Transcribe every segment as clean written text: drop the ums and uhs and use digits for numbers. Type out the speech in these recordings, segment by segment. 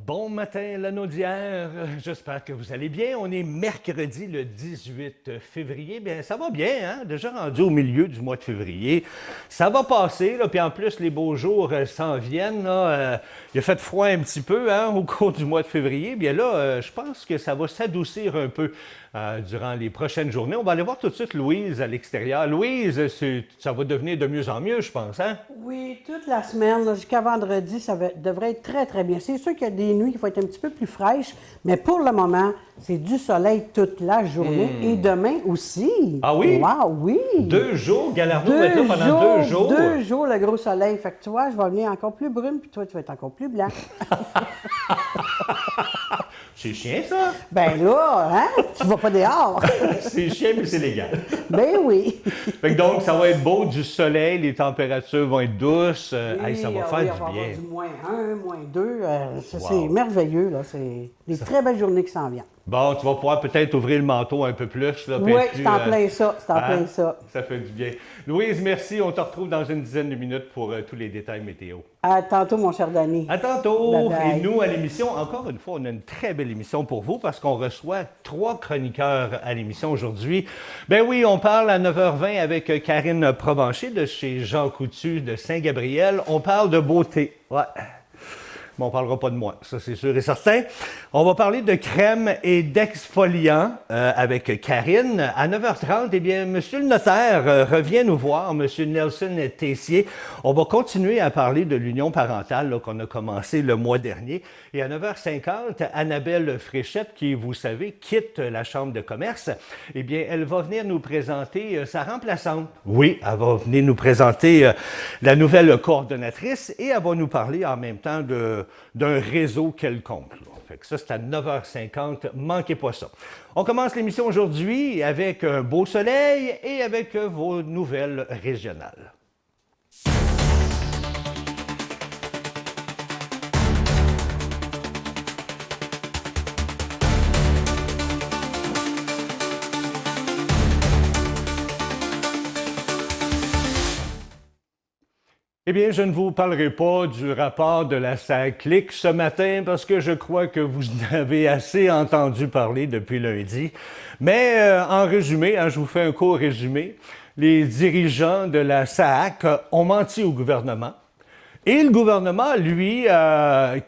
Bon matin, la Naudière. J'espère que vous allez bien. On est mercredi le 18 février. Bien, ça va bien, hein? Déjà rendu au milieu du mois de février. Ça va passer, là. Puis en plus, les beaux jours s'en viennent, là. Il a fait froid un petit peu, hein, au cours du mois de février. Bien là, je pense que ça va s'adoucir un peu durant les prochaines journées. On va aller voir tout de suite Louise à l'extérieur. Louise, ça va devenir de mieux en mieux, je pense, hein? Oui, toute la semaine, là, jusqu'à vendredi, devrait être très, très bien. C'est sûr qu'il y a des nuits qui vont être un petit peu plus fraîches, mais pour le moment, c'est du soleil toute la journée et demain aussi. Ah oui? Wow, oui! 2 jours, Galardo va être là pendant 2 jours. 2 jours, le gros soleil. Fait que tu vois, je vais venir encore plus brune, puis toi, tu vas être encore plus blanc. C'est chien, ça? Ben là, hein? Tu vas pas dehors. C'est chien, mais c'est légal. Ben oui. Fait que donc, ça va être beau, du soleil, les températures vont être douces. Hey, ça va faire oui, du on va avoir bien. du -1, -2. Wow. C'est merveilleux, là. C'est des très belles journées qui s'en viennent. Bon, tu vas pouvoir peut-être ouvrir le manteau un peu plus. Là, Oui, c'est en plein ça. C'est en plein ça. Ça fait du bien. Louise, merci. On te retrouve dans une dizaine de minutes pour tous les détails météo. À tantôt, mon cher Danny. À tantôt! Bye bye. Et nous, à l'émission, encore une fois, on a une très belle émission pour vous parce qu'on reçoit 3 chroniqueurs à l'émission aujourd'hui. Ben oui, on parle à 9h20 avec Karine Provencher de chez Jean Coutu de Saint-Gabriel. On parle de beauté. Ouais. Mais on ne parlera pas de moi, ça c'est sûr et certain. On va parler de crème et d'exfoliant avec Karine. À 9h30, eh bien, Monsieur le notaire revient nous voir, Monsieur Nelson Tessier. On va continuer à parler de l'union parentale là, qu'on a commencé le mois dernier. Et à 9h50, Annabelle Fréchette, qui, vous savez, quitte la Chambre de commerce, eh bien, elle va venir nous présenter sa remplaçante. Oui, elle va venir nous présenter la nouvelle coordonnatrice et elle va nous parler en même temps d'un réseau quelconque. Là. Fait que ça, c'est à 9h50. Manquez pas ça. On commence l'émission aujourd'hui avec un beau soleil et avec vos nouvelles régionales. Eh bien, je ne vous parlerai pas du rapport de la SAC-LIC ce matin parce que je crois que vous en avez assez entendu parler depuis lundi. Mais en résumé, je vous fais un court résumé, les dirigeants de la SAC ont menti au gouvernement. Et le gouvernement, lui,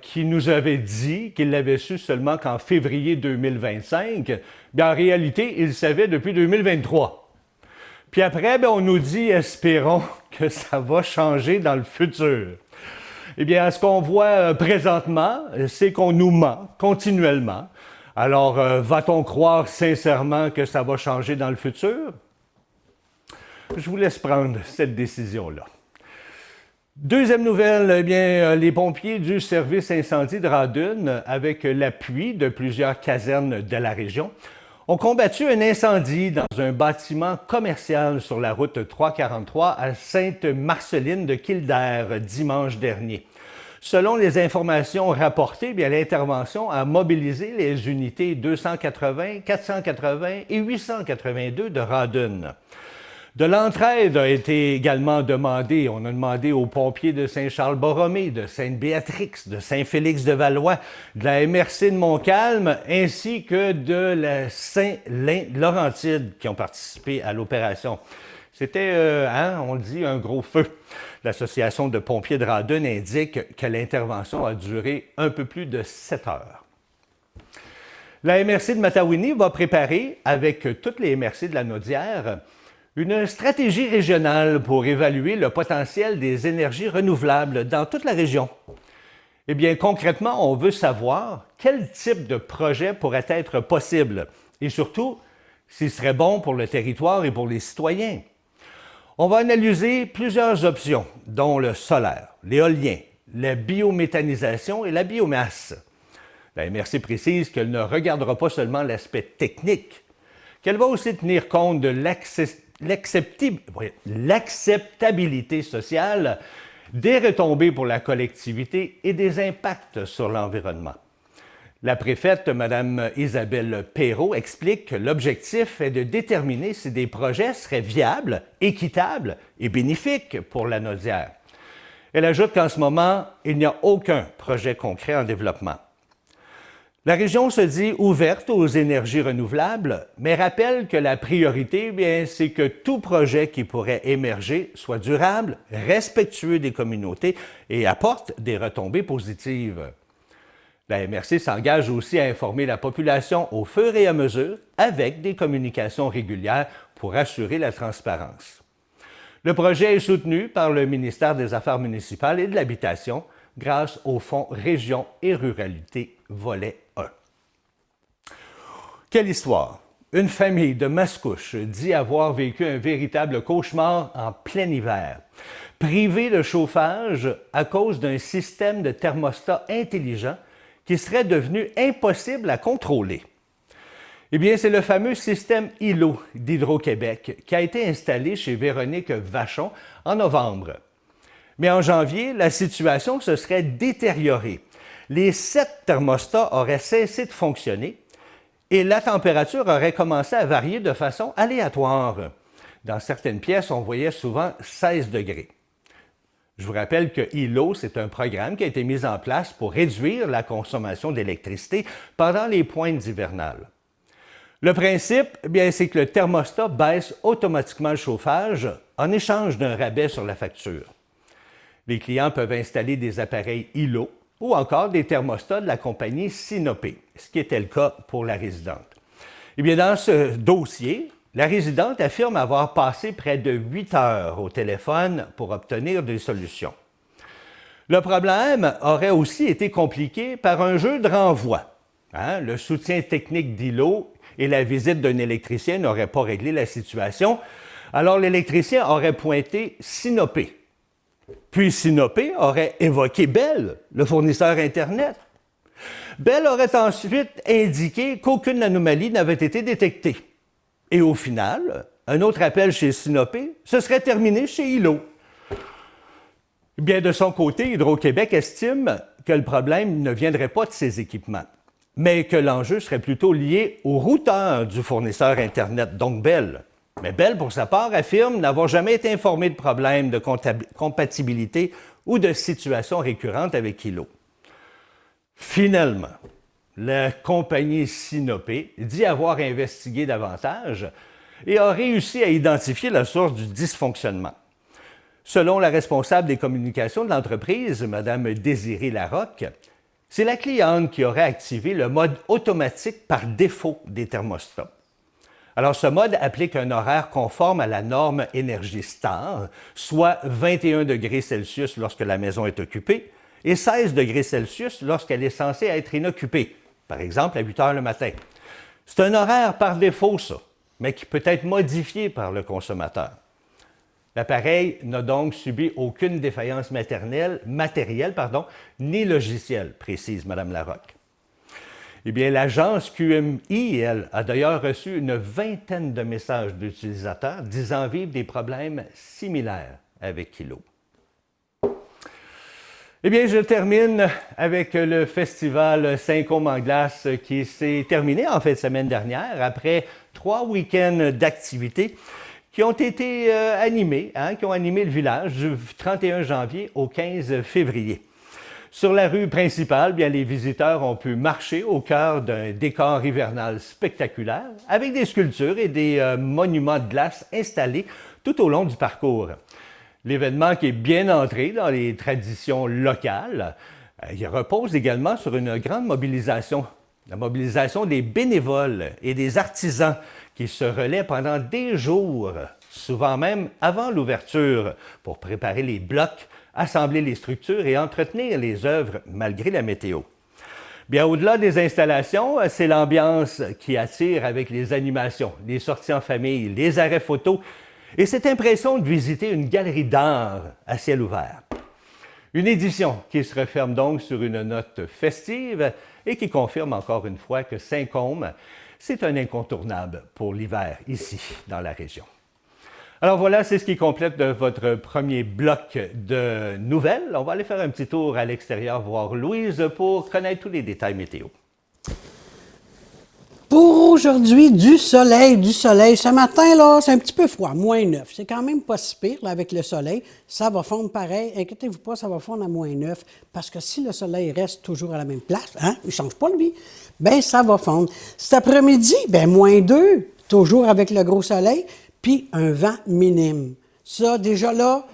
qui nous avait dit qu'il l'avait su seulement qu'en février 2025, bien, en réalité, il le savait depuis 2023. Puis après, bien, on nous dit, espérons que ça va changer dans le futur. Eh bien, ce qu'on voit présentement, c'est qu'on nous ment continuellement. Alors, va-t-on croire sincèrement que ça va changer dans le futur? Je vous laisse prendre cette décision-là. Deuxième nouvelle, eh bien, les pompiers du service incendie de Radun, avec l'appui de plusieurs casernes de la région, ont combattu un incendie dans un bâtiment commercial sur la route 343 à Sainte-Marceline de Kildare dimanche dernier. Selon les informations rapportées, bien, l'intervention a mobilisé les unités 280, 480 et 882 de Radun. De l'entraide a été également demandée. On a demandé aux pompiers de Saint-Charles-Borromée, de Sainte-Béatrix, de Saint-Félix-de-Valois, de la MRC de Montcalm, ainsi que de la Saint-Laurentide qui ont participé à l'opération. C'était, on le dit, un gros feu. L'Association de pompiers de Radun indique que l'intervention a duré un peu plus de 7 heures. La MRC de Matawini va préparer, avec toutes les MRC de la Naudière, une stratégie régionale pour évaluer le potentiel des énergies renouvelables dans toute la région. Eh bien, concrètement, on veut savoir quel type de projet pourrait être possible et surtout, s'il serait bon pour le territoire et pour les citoyens. On va analyser plusieurs options, dont le solaire, l'éolien, la biométhanisation et la biomasse. La MRC précise qu'elle ne regardera pas seulement l'aspect technique, qu'elle va aussi tenir compte de l'acceptabilité sociale, des retombées pour la collectivité et des impacts sur l'environnement. La préfète, Mme Isabelle Perrault, explique que l'objectif est de déterminer si des projets seraient viables, équitables et bénéfiques pour la Naudière. Elle ajoute qu'en ce moment, il n'y a aucun projet concret en développement. La région se dit ouverte aux énergies renouvelables, mais rappelle que la priorité, bien, c'est que tout projet qui pourrait émerger soit durable, respectueux des communautés et apporte des retombées positives. La MRC s'engage aussi à informer la population au fur et à mesure avec des communications régulières pour assurer la transparence. Le projet est soutenu par le ministère des Affaires municipales et de l'Habitation grâce au Fonds Région et Ruralité, volet 1. Quelle histoire! Une famille de Mascouche dit avoir vécu un véritable cauchemar en plein hiver, privée de chauffage à cause d'un système de thermostat intelligent qui serait devenu impossible à contrôler. Eh bien, c'est le fameux système ILO d'Hydro-Québec qui a été installé chez Véronique Vachon en novembre. Mais en janvier, la situation se serait détériorée. Les 7 thermostats auraient cessé de fonctionner et la température aurait commencé à varier de façon aléatoire. Dans certaines pièces, on voyait souvent 16 degrés. Je vous rappelle que ILO, c'est un programme qui a été mis en place pour réduire la consommation d'électricité pendant les pointes hivernales. Le principe, bien, c'est que le thermostat baisse automatiquement le chauffage en échange d'un rabais sur la facture. Les clients peuvent installer des appareils ILO ou encore des thermostats de la compagnie Sinopé, ce qui était le cas pour la résidente. Eh bien, dans ce dossier, la résidente affirme avoir passé près de 8 heures au téléphone pour obtenir des solutions. Le problème aurait aussi été compliqué par un jeu de renvoi. Le soutien technique d'ILO et la visite d'un électricien n'auraient pas réglé la situation, alors l'électricien aurait pointé Sinopé. Puis Sinopé aurait évoqué Bell, le fournisseur Internet. Bell aurait ensuite indiqué qu'aucune anomalie n'avait été détectée. Et au final, un autre appel chez Sinopé se serait terminé chez ILO. Bien, de son côté, Hydro-Québec estime que le problème ne viendrait pas de ces équipements, mais que l'enjeu serait plutôt lié au routeur du fournisseur Internet, donc Bell. Mais Bell, pour sa part, affirme n'avoir jamais été informé de problèmes de compatibilité ou de situations récurrentes avec ILO. Finalement, la compagnie Sinopé dit avoir investigué davantage et a réussi à identifier la source du dysfonctionnement. Selon la responsable des communications de l'entreprise, Mme Désirée Larocque, c'est la cliente qui aurait activé le mode automatique par défaut des thermostats. Alors, ce mode applique un horaire conforme à la norme Énergie Star, soit 21 degrés Celsius lorsque la maison est occupée et 16 degrés Celsius lorsqu'elle est censée être inoccupée, par exemple à 8 heures le matin. C'est un horaire par défaut, ça, mais qui peut être modifié par le consommateur. L'appareil n'a donc subi aucune défaillance matérielle, ni logicielle, précise Mme Larocque. Eh bien, l'agence QMI, elle, a d'ailleurs reçu une vingtaine de messages d'utilisateurs disant vivre des problèmes similaires avec ILO. Eh bien, je termine avec le festival Saint-Côme en glace qui s'est terminé en fin de semaine dernière après 3 week-ends d'activités qui ont été animés, qui ont animé le village du 31 janvier au 15 février. Sur la rue principale, bien, les visiteurs ont pu marcher au cœur d'un décor hivernal spectaculaire avec des sculptures et des monuments de glace installés tout au long du parcours. L'événement qui est bien entré dans les traditions locales, il repose également sur une grande mobilisation, la mobilisation des bénévoles et des artisans qui se relaient pendant des jours, souvent même avant l'ouverture, pour préparer les blocs, assembler les structures et entretenir les œuvres malgré la météo. Bien, au-delà des installations, c'est l'ambiance qui attire avec les animations, les sorties en famille, les arrêts photos et cette impression de visiter une galerie d'art à ciel ouvert. Une édition qui se referme donc sur une note festive et qui confirme encore une fois que Saint-Côme, c'est un incontournable pour l'hiver ici, dans la région. Alors voilà, c'est ce qui complète votre premier bloc de nouvelles. On va aller faire un petit tour à l'extérieur voir Louise pour connaître tous les détails météo. Pour Aujourd'hui, du soleil, du soleil. Ce matin, là, c'est un petit peu froid, -9. C'est quand même pas si pire, là, avec le soleil. Ça va fondre pareil. Inquiétez-vous pas, ça va fondre à -9. Parce que si le soleil reste toujours à la même place, hein, il ne change pas, lui, bien, ça va fondre. Cet après-midi, bien, -2, toujours avec le gros soleil, puis un vent minime. Ça, déjà là,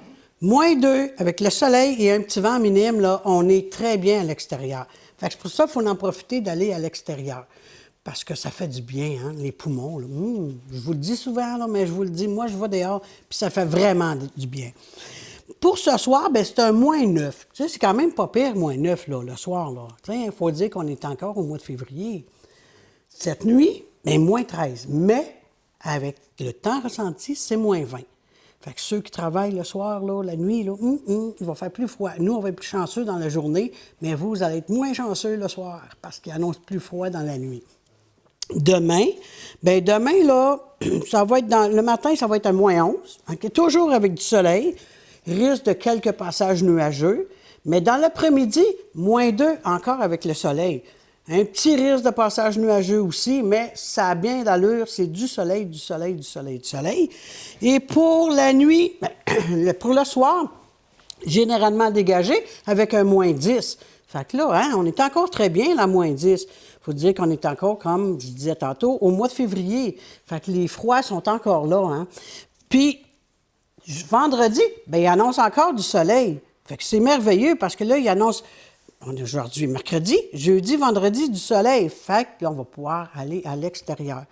-2, avec le soleil et un petit vent minime, là, on est très bien à l'extérieur. Fait que c'est pour ça qu'il faut en profiter d'aller à l'extérieur. Parce que ça fait du bien, hein, les poumons. Là. Je vous le dis souvent, là, mais je vous le dis, moi, je vais dehors, puis ça fait vraiment du bien. Pour ce soir, bien, c'est un -9. Tu sais, c'est quand même pas pire, -9, là, le soir. Il faut dire qu'on est encore au mois de février. Cette nuit, bien, -13. Mais avec le temps ressenti, c'est -20. Fait que ceux qui travaillent le soir, là, la nuit, là, il va faire plus froid. Nous, on va être plus chanceux dans la journée, mais vous allez être moins chanceux le soir parce qu'il annonce plus froid dans la nuit. Demain, bien demain, là, ça va être le matin, ça va être à -11, okay? Toujours avec du soleil, risque de quelques passages nuageux, mais dans l'après-midi, -2, encore avec le soleil. Un petit risque de passage nuageux aussi, mais ça a bien d'allure, c'est du soleil, du soleil, du soleil, du soleil. Et pour la nuit, bien, pour le soir, généralement dégagé avec un -10. Fait que là, hein, on est encore très bien, là, -10. Il faut dire qu'on est encore, comme je disais tantôt, au mois de février. Fait que les froids sont encore là. Hein. Puis, vendredi, bien, il annonce encore du soleil. Fait que c'est merveilleux parce que là, il annonce, on est aujourd'hui mercredi, jeudi, vendredi, du soleil. Fait que là, on va pouvoir aller à l'extérieur.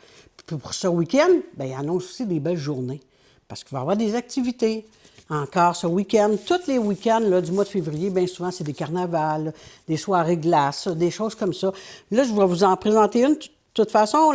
Puis pour ce week-end, bien, il annonce aussi des belles journées parce qu'il va y avoir des activités. Encore ce week-end, tous les week-ends là, du mois de février, bien souvent, c'est des carnavals, des soirées glaces, des choses comme ça. Là, je vais vous en présenter une. De toute façon,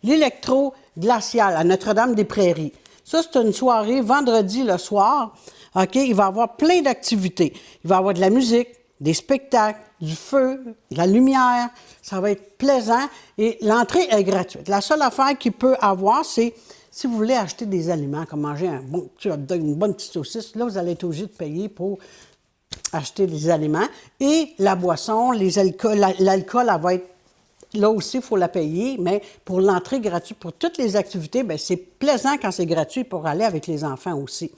l'électro-glacial à Notre-Dame-des-Prairies. Ça, c'est une soirée vendredi le soir. OK? Il va y avoir plein d'activités. Il va y avoir de la musique, des spectacles, du feu, de la lumière. Ça va être plaisant et l'entrée est gratuite. La seule affaire qu'il peut avoir, c'est si vous voulez acheter des aliments, comme manger un bon petit hot dog, une bonne petite saucisse, là, vous allez être obligé de payer pour acheter des aliments. Et la boisson, les alcools, l'alcool, elle va être... Là aussi, il faut la payer, mais pour l'entrée gratuite, pour toutes les activités, bien, c'est plaisant quand c'est gratuit pour aller avec les enfants aussi.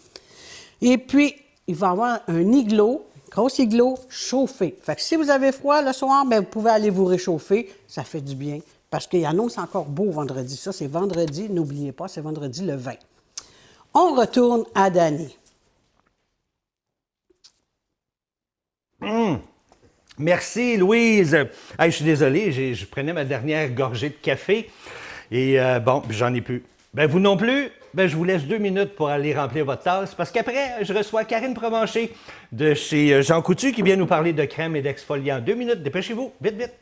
Et puis, il va y avoir un igloo, gros igloo chauffé. Fait que si vous avez froid le soir, bien, vous pouvez aller vous réchauffer. Ça fait du bien. Parce qu'il annonce encore beau vendredi. Ça, c'est vendredi, n'oubliez pas, c'est vendredi le 20. On retourne à Dany. Merci, Louise. Hey, je suis désolé, je prenais ma dernière gorgée de café et bon, j'en ai plus. Ben vous non plus. Ben je vous laisse 2 minutes pour aller remplir votre tasse parce qu'après, je reçois Karine Provencher de chez Jean Coutu qui vient nous parler de crème et d'exfoliant. 2 minutes, dépêchez-vous, vite, vite.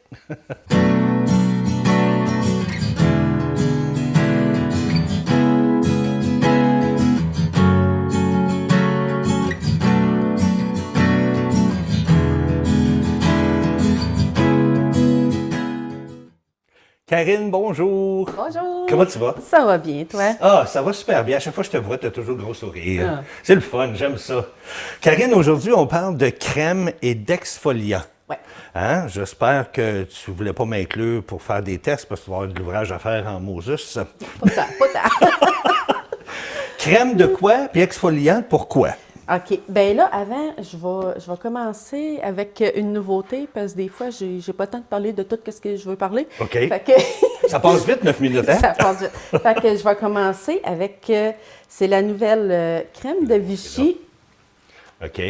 Karine, bonjour. Bonjour. Comment tu vas? Ça va bien, toi? Ah, ça va super bien. À chaque fois que je te vois, tu as toujours le gros sourire. C'est le fun, j'aime ça. Karine, aujourd'hui, on parle de crème et d'exfoliant. Ouais. Hein? J'espère que tu ne voulais pas m'inclure pour faire des tests parce que tu vas avoir de l'ouvrage à faire en Moses. Pas tant. Crème de quoi? Puis exfoliant, pourquoi? OK. Bien là, avant, je vais commencer avec une nouveauté parce que des fois, j'ai pas le temps de parler de tout ce que je veux parler. OK. Fait que... Ça passe vite, 9 minutes, hein? Ça passe vite. Fait que je vais commencer avec... c'est la nouvelle crème de Vichy. OK.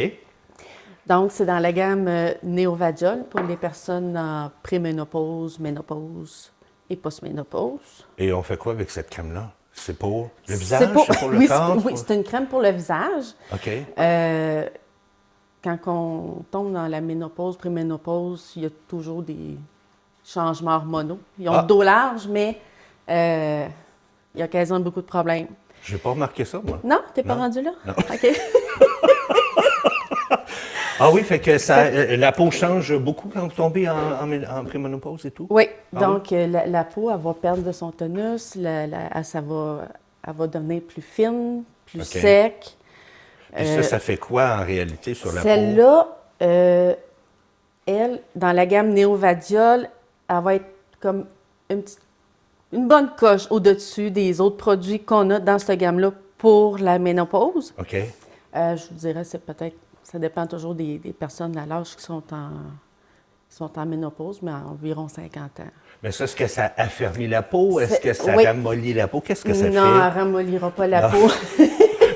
Donc, c'est dans la gamme Néovadiol pour les personnes en préménopause, ménopause et postménopause. Et on fait quoi avec cette crème-là? C'est pour le visage? C'est pour le oui, corps? Oui, c'est une crème pour le visage. OK. Quand on tombe dans la ménopause, préménopause, il y a toujours des changements hormonaux. Ils ont le dos large, mais ils occasionnent beaucoup de problèmes. Je n'ai pas remarqué ça, moi. Non? T'es pas rendu là? Non. OK. Ah oui, fait que ça, la peau change beaucoup quand vous tombez en préménopause et tout? Oui, Ah donc la peau, elle va perdre de son tonus, elle va devenir plus fine, plus sec. Puis ça fait quoi en réalité sur la peau? Celle-là, elle, dans la gamme Néovadiol, elle va être comme une petite une bonne coche au-dessus des autres produits qu'on a dans cette gamme-là pour la ménopause. OK. Je vous dirais, c'est peut-être, ça dépend toujours des personnes à l'âge qui sont en ménopause, mais à environ 50 ans. Mais ça, est-ce que ça affermit la peau? Est-ce que ça Oui. ramollit la peau? Qu'est-ce que ça Non, elle ne fait? ramollira pas la Non. peau.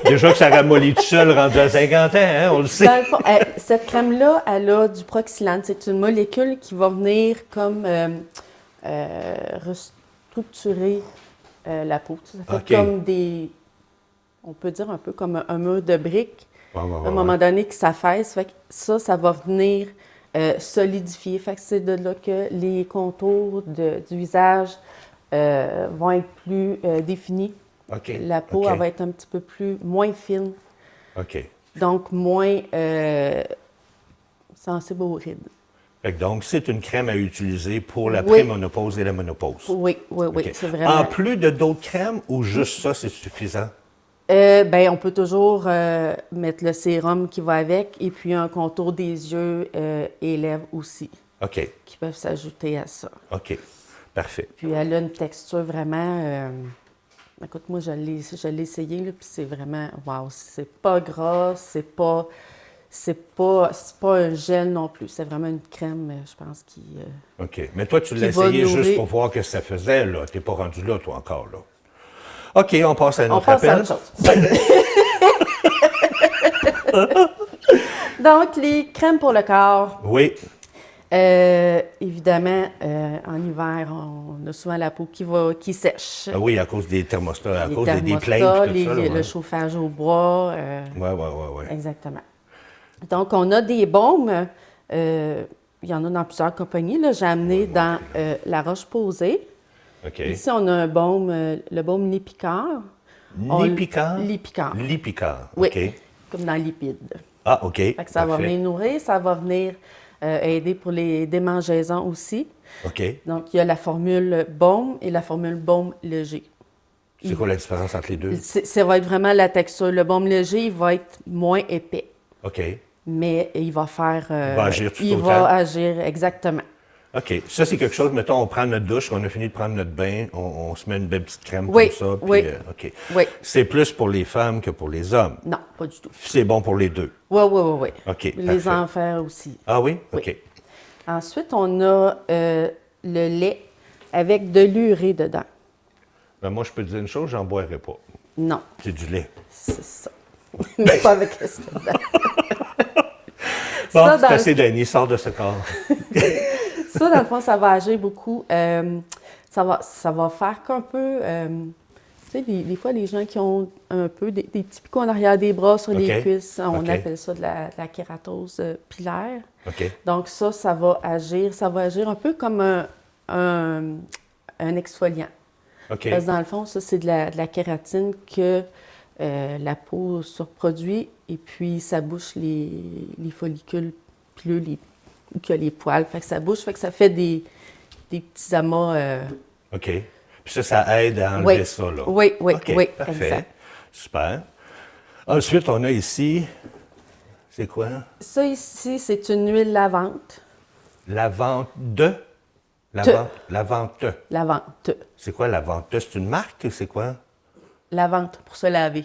Déjà que ça ramollit tout seul rendu à 50 ans, hein? On le sait. Dans le fond, cette crème-là, elle a du proxylane. C'est une molécule qui va venir comme restructurer la peau. Ça fait OK. comme on peut dire un peu comme un mur de briques. Ouais, ouais, ouais, À un moment donné, que ça fesse. Fait que ça va venir solidifier. Fait que c'est de là que les contours du visage vont être plus définis. OK. La peau, OK. elle va être un petit peu moins fine. OK. Donc, moins sensible aux rides. Fait que donc, c'est une crème à utiliser pour la Oui. préménopause et la ménopause. Oui, OK. c'est vraiment... En plus de d'autres crèmes ou juste ça, c'est suffisant? on peut toujours mettre le sérum qui va avec et puis un contour des yeux et lèvres aussi OK. qui peuvent s'ajouter à ça. OK. Parfait. Puis elle a une texture vraiment... écoute, moi, je l'ai essayé, là, puis c'est vraiment... Wow, c'est pas gras, c'est pas un gel non plus. C'est vraiment une crème, je pense, qui... OK. Mais toi, tu l'as Qui va essayé juste nourrir. pour voir ce que ça faisait, là. T'es pas rendu là, toi, encore, là. OK, on passe à un On autre passe à appel. autre chose. Donc, les crèmes pour le corps. Oui. Évidemment, en hiver, on a souvent la peau qui sèche. Ah oui, à cause des thermostats, à Les cause des thermostats, plaintes, tout ça. Là, le ouais. chauffage au bois. Ouais. Exactement. Donc, on a des baumes. Il y en a dans plusieurs compagnies. Là. J'ai amené dans La Roche-Posay. OK. Ici, on a un baume, le baume Lipicard. Lipicard? Lipicard. Lipicard. Oui, OK. comme dans lipide. Ah, OK. Fait que ça va Parfait. venir nourrir, ça va venir aider pour les démangeaisons aussi. OK. Donc, il y a la formule baume et la formule baume léger. C'est quoi la différence entre les deux? Ça va être vraiment la texture. Le baume léger, il va être moins épais, OK. mais il va faire... va agir tout il autant. va agir, exactement. OK. Ça, c'est quelque chose, mettons, on prend notre douche, on a fini de prendre notre bain, on se met une belle petite crème Oui, comme ça. Puis, oui. OK. Oui. C'est plus pour les femmes que pour les hommes. Non, pas du tout. C'est bon pour les deux. Oui. OK, Les parfait. enfants aussi. Ah oui? Oui. OK. Ensuite, on a le lait avec de l'urée dedans. Ben, moi, je peux te dire une chose, j'en boirais pas. Non, C'est du lait. c'est ça. Mais pas avec le dedans. Bon, Ça, c'est dans assez, Dany, sors de ce corps. Ça, dans le fond, ça va agir beaucoup. Ça va faire qu'un peu... tu sais, des fois, les gens qui ont un peu des petits picots en arrière des bras sur les OK. cuisses, on OK. appelle ça de la kératose pilaire. OK. Donc ça va agir un peu comme un exfoliant. OK. Parce que dans le fond, ça, c'est de la kératine que la peau surproduit et puis ça bouche les follicules pileux, que les poils. Fait que ça bouche, fait que ça fait des petits amas. OK. Puis ça aide à enlever ça, là. Oui, OK, oui, parfait. exact. Super. Ensuite, on a ici, c'est quoi? Ça ici, c'est une huile lavante. La vente de? Te. La vente. Lavante. C'est quoi la vente? C'est une marque? C'est quoi? Lavante pour se laver.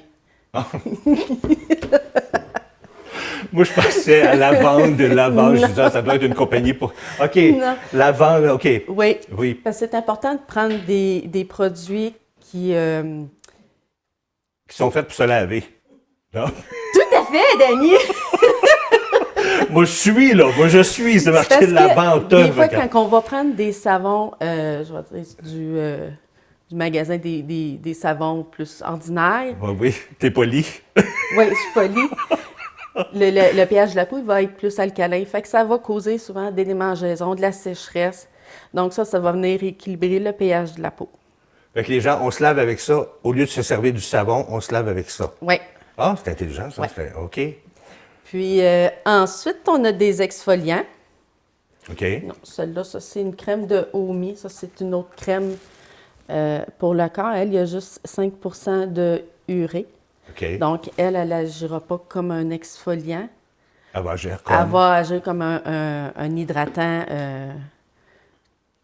Moi, je pensais à la vente de lavage. Je disais, ça doit être une compagnie pour... OK. Non. La vente, OK. Oui. Oui. Parce que c'est important de prendre des produits qui... Qui sont faits pour se laver. Non? Tout à fait, Dany! Moi, je suis, là. Moi, je suis. C'est marqué Parce la que vente. des fois, quand on va prendre des savons, je vais dire du magasin des savons plus ordinaires, Oui, oui. T'es poli. oui, je suis polie, le pH de la peau il va être plus alcalin. Fait que ça va causer souvent des démangeaisons, de la sécheresse. Donc ça va venir équilibrer le pH de la peau. Fait que les gens, on se lave avec ça. Au lieu de se servir du savon, on se lave avec ça. Oui. Ah, c'est intelligent, ça. Ouais. OK. Puis ensuite, on a des exfoliants. OK. Non, celle-là, ça c'est une crème de Omi. Ça, c'est une autre crème pour le corps. Elle, il y a juste 5 de urée. OK. Donc, elle n'agira pas comme un exfoliant. Elle va agir comme... Elle va agir comme un hydratant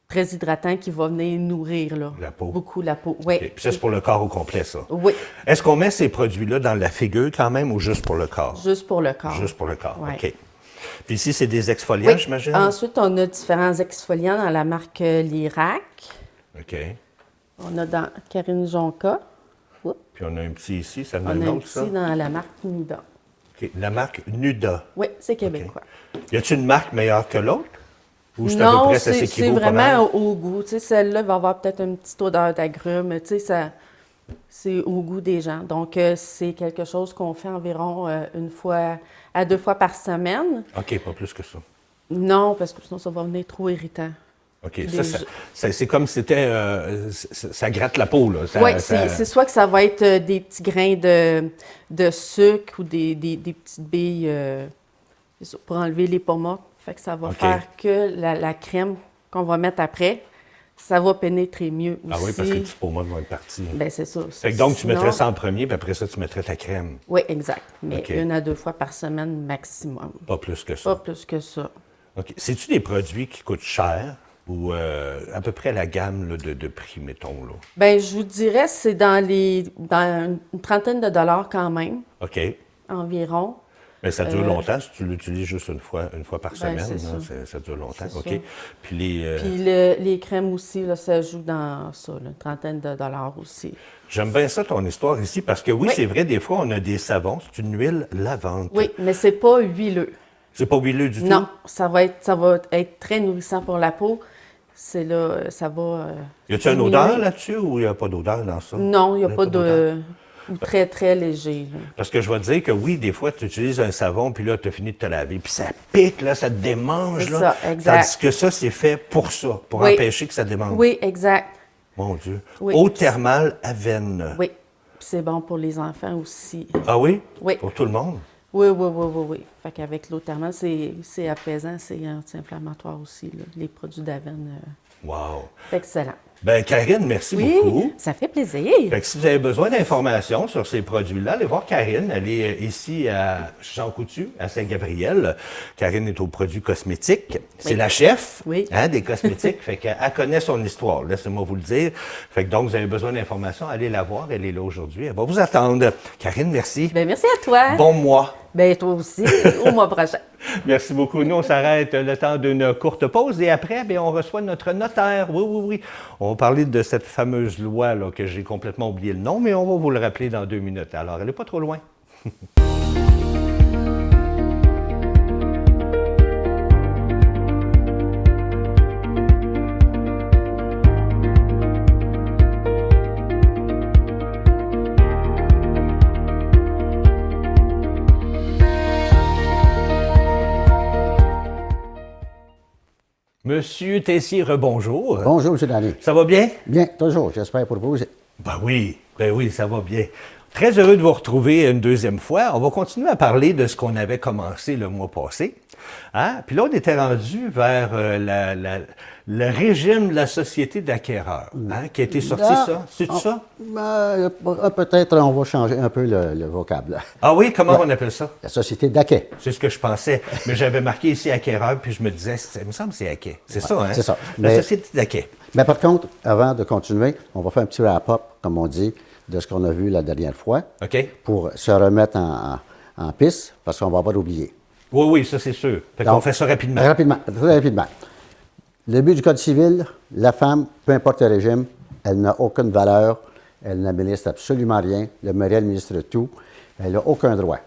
très hydratant qui va venir nourrir là, La peau. beaucoup la peau. Oui. OK. Puis ça, c'est pour le corps au complet, ça. Oui, Est-ce qu'on met ces produits-là dans la figure quand même ou juste pour le corps? juste pour le corps. Juste pour le corps, Ouais. OK. Puis ici, c'est des exfoliants, Oui. j'imagine? Ensuite, on a différents exfoliants dans la marque Lirac. OK. On a dans Karine Jonca. Oups. Puis on a un petit ici, ça On donne a un l'autre, ça? petit dans la marque Nuda. OK. La marque Nuda. Oui, c'est québécois. Y a-t-il une marque meilleure que l'autre? Ou c'est à peu Non, près, ça c'est s'équivaut pas mal? vraiment au goût. Tu sais, celle-là va avoir peut-être une petite odeur d'agrumes. Tu sais, c'est au goût des gens. Donc, c'est quelque chose qu'on fait environ une fois à 2 fois par semaine. OK, pas plus que ça. Non, parce que sinon, ça va venir trop irritant. OK. C'est comme si c'était... ça gratte la peau, là. Oui, c'est soit que ça va être des petits grains de sucre ou des petites billes c'est ça, pour enlever les peaux mortes. Fait que ça va OK. faire que la crème qu'on va mettre après, ça va pénétrer mieux aussi. Ah oui, parce que les petits pommades vont être partis. Bien, c'est ça. Fait que donc, tu Sinon- mettrais ça en premier, puis après ça, tu mettrais ta crème. Oui, exact. Mais OK. 1 à 2 fois par semaine maximum. Pas plus que ça. Pas plus que ça. OK. C'est-tu des produits qui coûtent cher ou à peu près la gamme là, de prix, mettons, là? Bien, je vous dirais, c'est dans une trentaine de dollars quand même, OK. environ. Mais ça dure longtemps si tu l'utilises juste une fois par Ben, semaine. c'est là, ça. ça dure longtemps. C'est OK. ça. Puis les. Puis les crèmes aussi, là, ça joue dans ça, là, une trentaine de dollars aussi. J'aime bien ça, ton histoire ici, parce que oui, Oui. c'est vrai, des fois, on a des savons, c'est une huile lavante. Oui, mais c'est pas huileux. C'est pas huileux du Non, tout? ça va être très nourrissant pour la peau. C'est là, ça va. Y a-t-il une diminuer. odeur là-dessus ou il n'y a pas d'odeur dans ça? Non, il n'y a pas d'odeur. de. Ou très, très léger. Là. Parce que je vais te dire que oui, des fois, tu utilises un savon, puis là, tu as fini de te laver, puis ça pique, là, ça te démange. C'est là. ça, exact. Tandis que ça, c'est fait pour ça, pour Oui. empêcher que ça démange. Oui, exact. Mon Dieu. Oui. Eau thermale à veine. Oui. Puis c'est bon pour les enfants aussi. Ah oui? Oui. Pour tout le monde? Oui, oui, oui, oui, oui. Fait qu'avec l'eau thermale, c'est apaisant, c'est anti-inflammatoire aussi. Là. Les produits d'Aven, Wow. c'est excellent. Ben, Karine, merci Oui, beaucoup. ça fait plaisir. Fait que si vous avez besoin d'informations sur ces produits-là, allez voir Karine. Elle est ici à Jean Coutu, à Saint-Gabriel. Karine est aux produits cosmétiques. C'est Oui. la chef Oui. des cosmétiques. Fait qu'elle connaît son histoire, laissez-moi vous le dire. Fait que donc, vous avez besoin d'informations, allez la voir. Elle est là aujourd'hui. Elle va vous attendre. Karine, merci. Bien, merci à toi. Bon mois. Bien, toi aussi, au mois prochain. Merci beaucoup. Nous, on s'arrête le temps d'une courte pause et après, bien, on reçoit notre notaire. Oui, oui, oui. On va parler de cette fameuse loi là, que j'ai complètement oublié le nom, mais on va vous le rappeler dans 2 minutes. Alors, elle n'est pas trop loin. Monsieur Tessier, rebonjour. Bonjour, M. Danny. Ça va bien? Bien, toujours, j'espère pour vous. Ben oui, ça va bien. Très heureux de vous retrouver une deuxième fois. On va continuer à parler de ce qu'on avait commencé le mois passé. Hein? Puis là, on était rendu vers le régime de la société d'acquéreurs, hein, qui a été sorti, ça. C'est ça? Peut-être on va changer un peu le vocable. Ah oui, comment on appelle ça? La société d'Aquet. C'est ce que je pensais. Mais j'avais marqué ici acquéreur, puis je me disais, il me semble que c'est Acquet. C'est ça, hein? c'est ça. La Mais- société d'Acquet. Mais par contre, avant de continuer, on va faire un petit wrap-up, comme on dit, de ce qu'on a vu la dernière fois, OK? pour se remettre en piste, parce qu'on ne va pas l'oublier. Oui, oui, ça c'est sûr. Fait qu'on Donc, fait ça rapidement. Rapidement, très rapidement. Le but du Code civil, la femme, peu importe le régime, elle n'a aucune valeur, elle n'administre absolument rien, le mari administre tout, elle n'a aucun droit.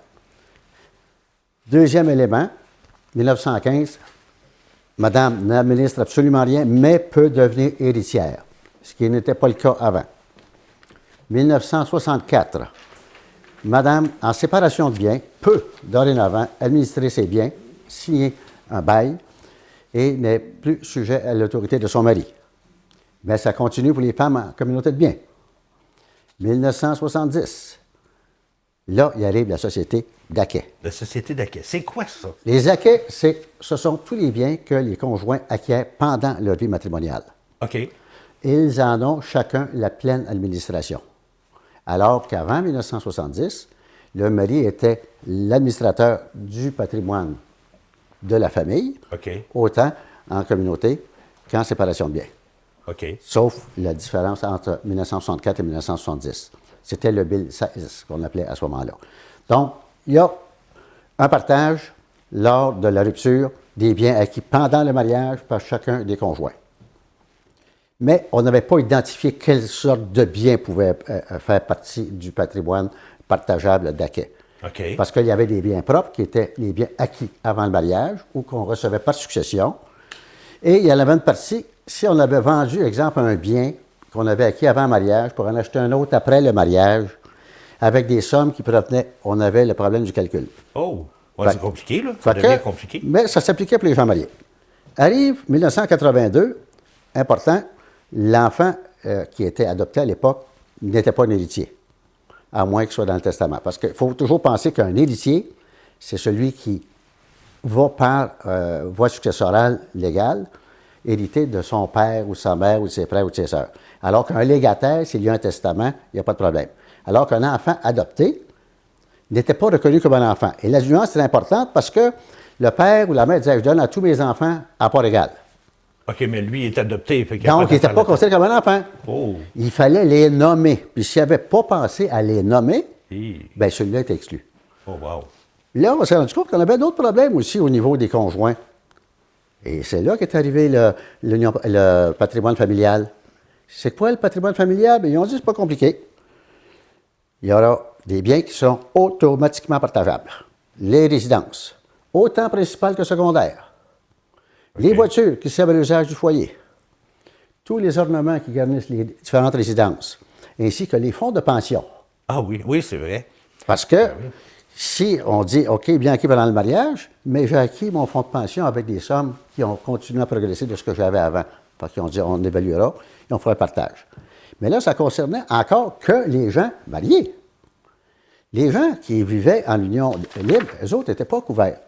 Deuxième élément, 1915, madame n'administre absolument rien, mais peut devenir héritière, ce qui n'était pas le cas avant. 1964, madame, en séparation de biens, peut dorénavant administrer ses biens, signer un bail et n'est plus sujet à l'autorité de son mari. Mais ça continue pour les femmes en communauté de biens. 1970, là, il arrive la société d'Aquet. La société d'Acquet. C'est quoi ça? Les Aquets, ce sont tous les biens que les conjoints acquièrent pendant leur vie matrimoniale. OK. Ils en ont chacun la pleine administration. Alors qu'avant 1970, le mari était l'administrateur du patrimoine de la famille, OK. autant en communauté qu'en séparation de biens. OK. Sauf la différence entre 1964 et 1970. C'était le Bill 16 qu'on appelait à ce moment-là. Donc, il y a un partage lors de la rupture des biens acquis pendant le mariage par chacun des conjoints. Mais on n'avait pas identifié quelle sorte de biens pouvaient faire partie du patrimoine partageable d'Aquet. OK. Parce qu'il y avait des biens propres qui étaient les biens acquis avant le mariage ou qu'on recevait par succession. Et il y en avait une partie, si on avait vendu, exemple, un bien qu'on avait acquis avant le mariage pour en acheter un autre après le mariage, avec des sommes qui provenaient, on avait le problème du calcul. Oh, ouais, Fait- c'est compliqué, là. Ça Fait devient que- compliqué. Mais ça s'appliquait pour les gens mariés. Arrive 1982, important, l'enfant qui était adopté à l'époque n'était pas un héritier, à moins qu'il soit dans le testament. Parce qu'il faut toujours penser qu'un héritier, c'est celui qui va par voie successorale légale hériter de son père ou sa mère ou de ses frères ou de ses sœurs. Alors qu'un légataire, s'il y a un testament, il n'y a pas de problème. Alors qu'un enfant adopté n'était pas reconnu comme un enfant. Et la nuance est importante parce que le père ou la mère disait « je donne à tous mes enfants à part égale ». OK, mais lui, il est adopté. Fait qu'il y a Donc, il n'était d'affaire pas là-dedans. considéré comme un enfant. Oh. Il fallait les nommer. Puis s'il n'avait pas pensé à les nommer, Hi. bien celui-là était exclu. Oh, wow. Là, on s'est rendu compte qu'on avait d'autres problèmes aussi au niveau des conjoints. Et c'est là qu'est arrivé le patrimoine familial. C'est quoi le patrimoine familial? Bien, ils ont dit c'est pas compliqué. Il y aura des biens qui sont automatiquement partageables. Les résidences, autant principales que secondaires. Les voitures qui servent à l'usage du foyer. Tous les ornements qui garnissent les différentes résidences. Ainsi que les fonds de pension. Ah oui, oui, c'est vrai. Parce que si on dit, OK, bien acquis pendant le mariage, mais j'ai acquis mon fonds de pension avec des sommes qui ont continué à progresser de ce que j'avais avant. Parce qu'ils ont dit, on évaluera et on fera un partage. Mais là, ça concernait encore que les gens mariés. Les gens qui vivaient en union libre, eux autres n'étaient pas couverts.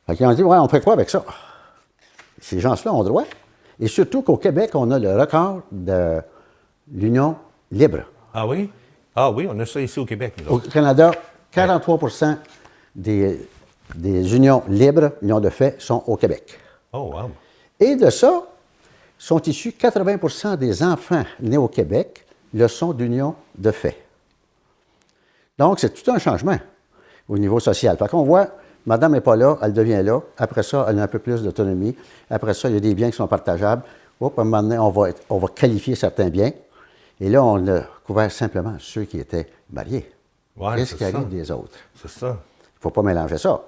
Fait qu'ils ont dit, ouais, on fait quoi avec ça? Ces gens-là ont droit. Et surtout qu'au Québec, on a le record de l'union libre. Ah oui? Ah oui, on a ça ici au Québec, nous Au autres. Canada, 43 des unions libres, unions de fait, sont au Québec. Oh, wow. Et de ça, sont issus 80 des enfants nés au Québec le sont d'unions de fait. Donc, c'est tout un changement au niveau social. Fait qu'on voit, madame n'est pas là, elle devient là. Après ça, elle a un peu plus d'autonomie. Après ça, il y a des biens qui sont partageables. Oups, à un moment donné, on va qualifier certains biens. Et là, on a couvert simplement ceux qui étaient mariés. Ouais, Qu'est-ce c'est qui arrive ça. des autres? C'est ça. Il ne faut pas mélanger ça.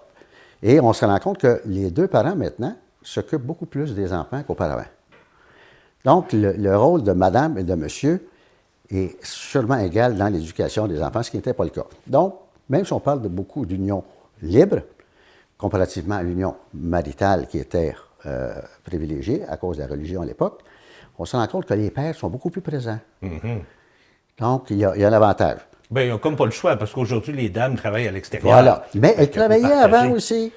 Et on se rend compte que les deux parents, maintenant, s'occupent beaucoup plus des enfants qu'auparavant. Donc, le rôle de madame et de monsieur est sûrement égal dans l'éducation des enfants, ce qui n'était pas le cas. Donc, même si on parle de beaucoup d'unions libres, comparativement à l'union maritale qui était privilégiée à cause de la religion à l'époque, on se rend compte que les pères sont beaucoup plus présents. Donc, il y a un avantage. Bien, ils n'ont comme pas le choix, parce qu'aujourd'hui, les dames travaillent à l'extérieur. Voilà. Mais Fait elles qu'il faut travaillaient partager. avant aussi.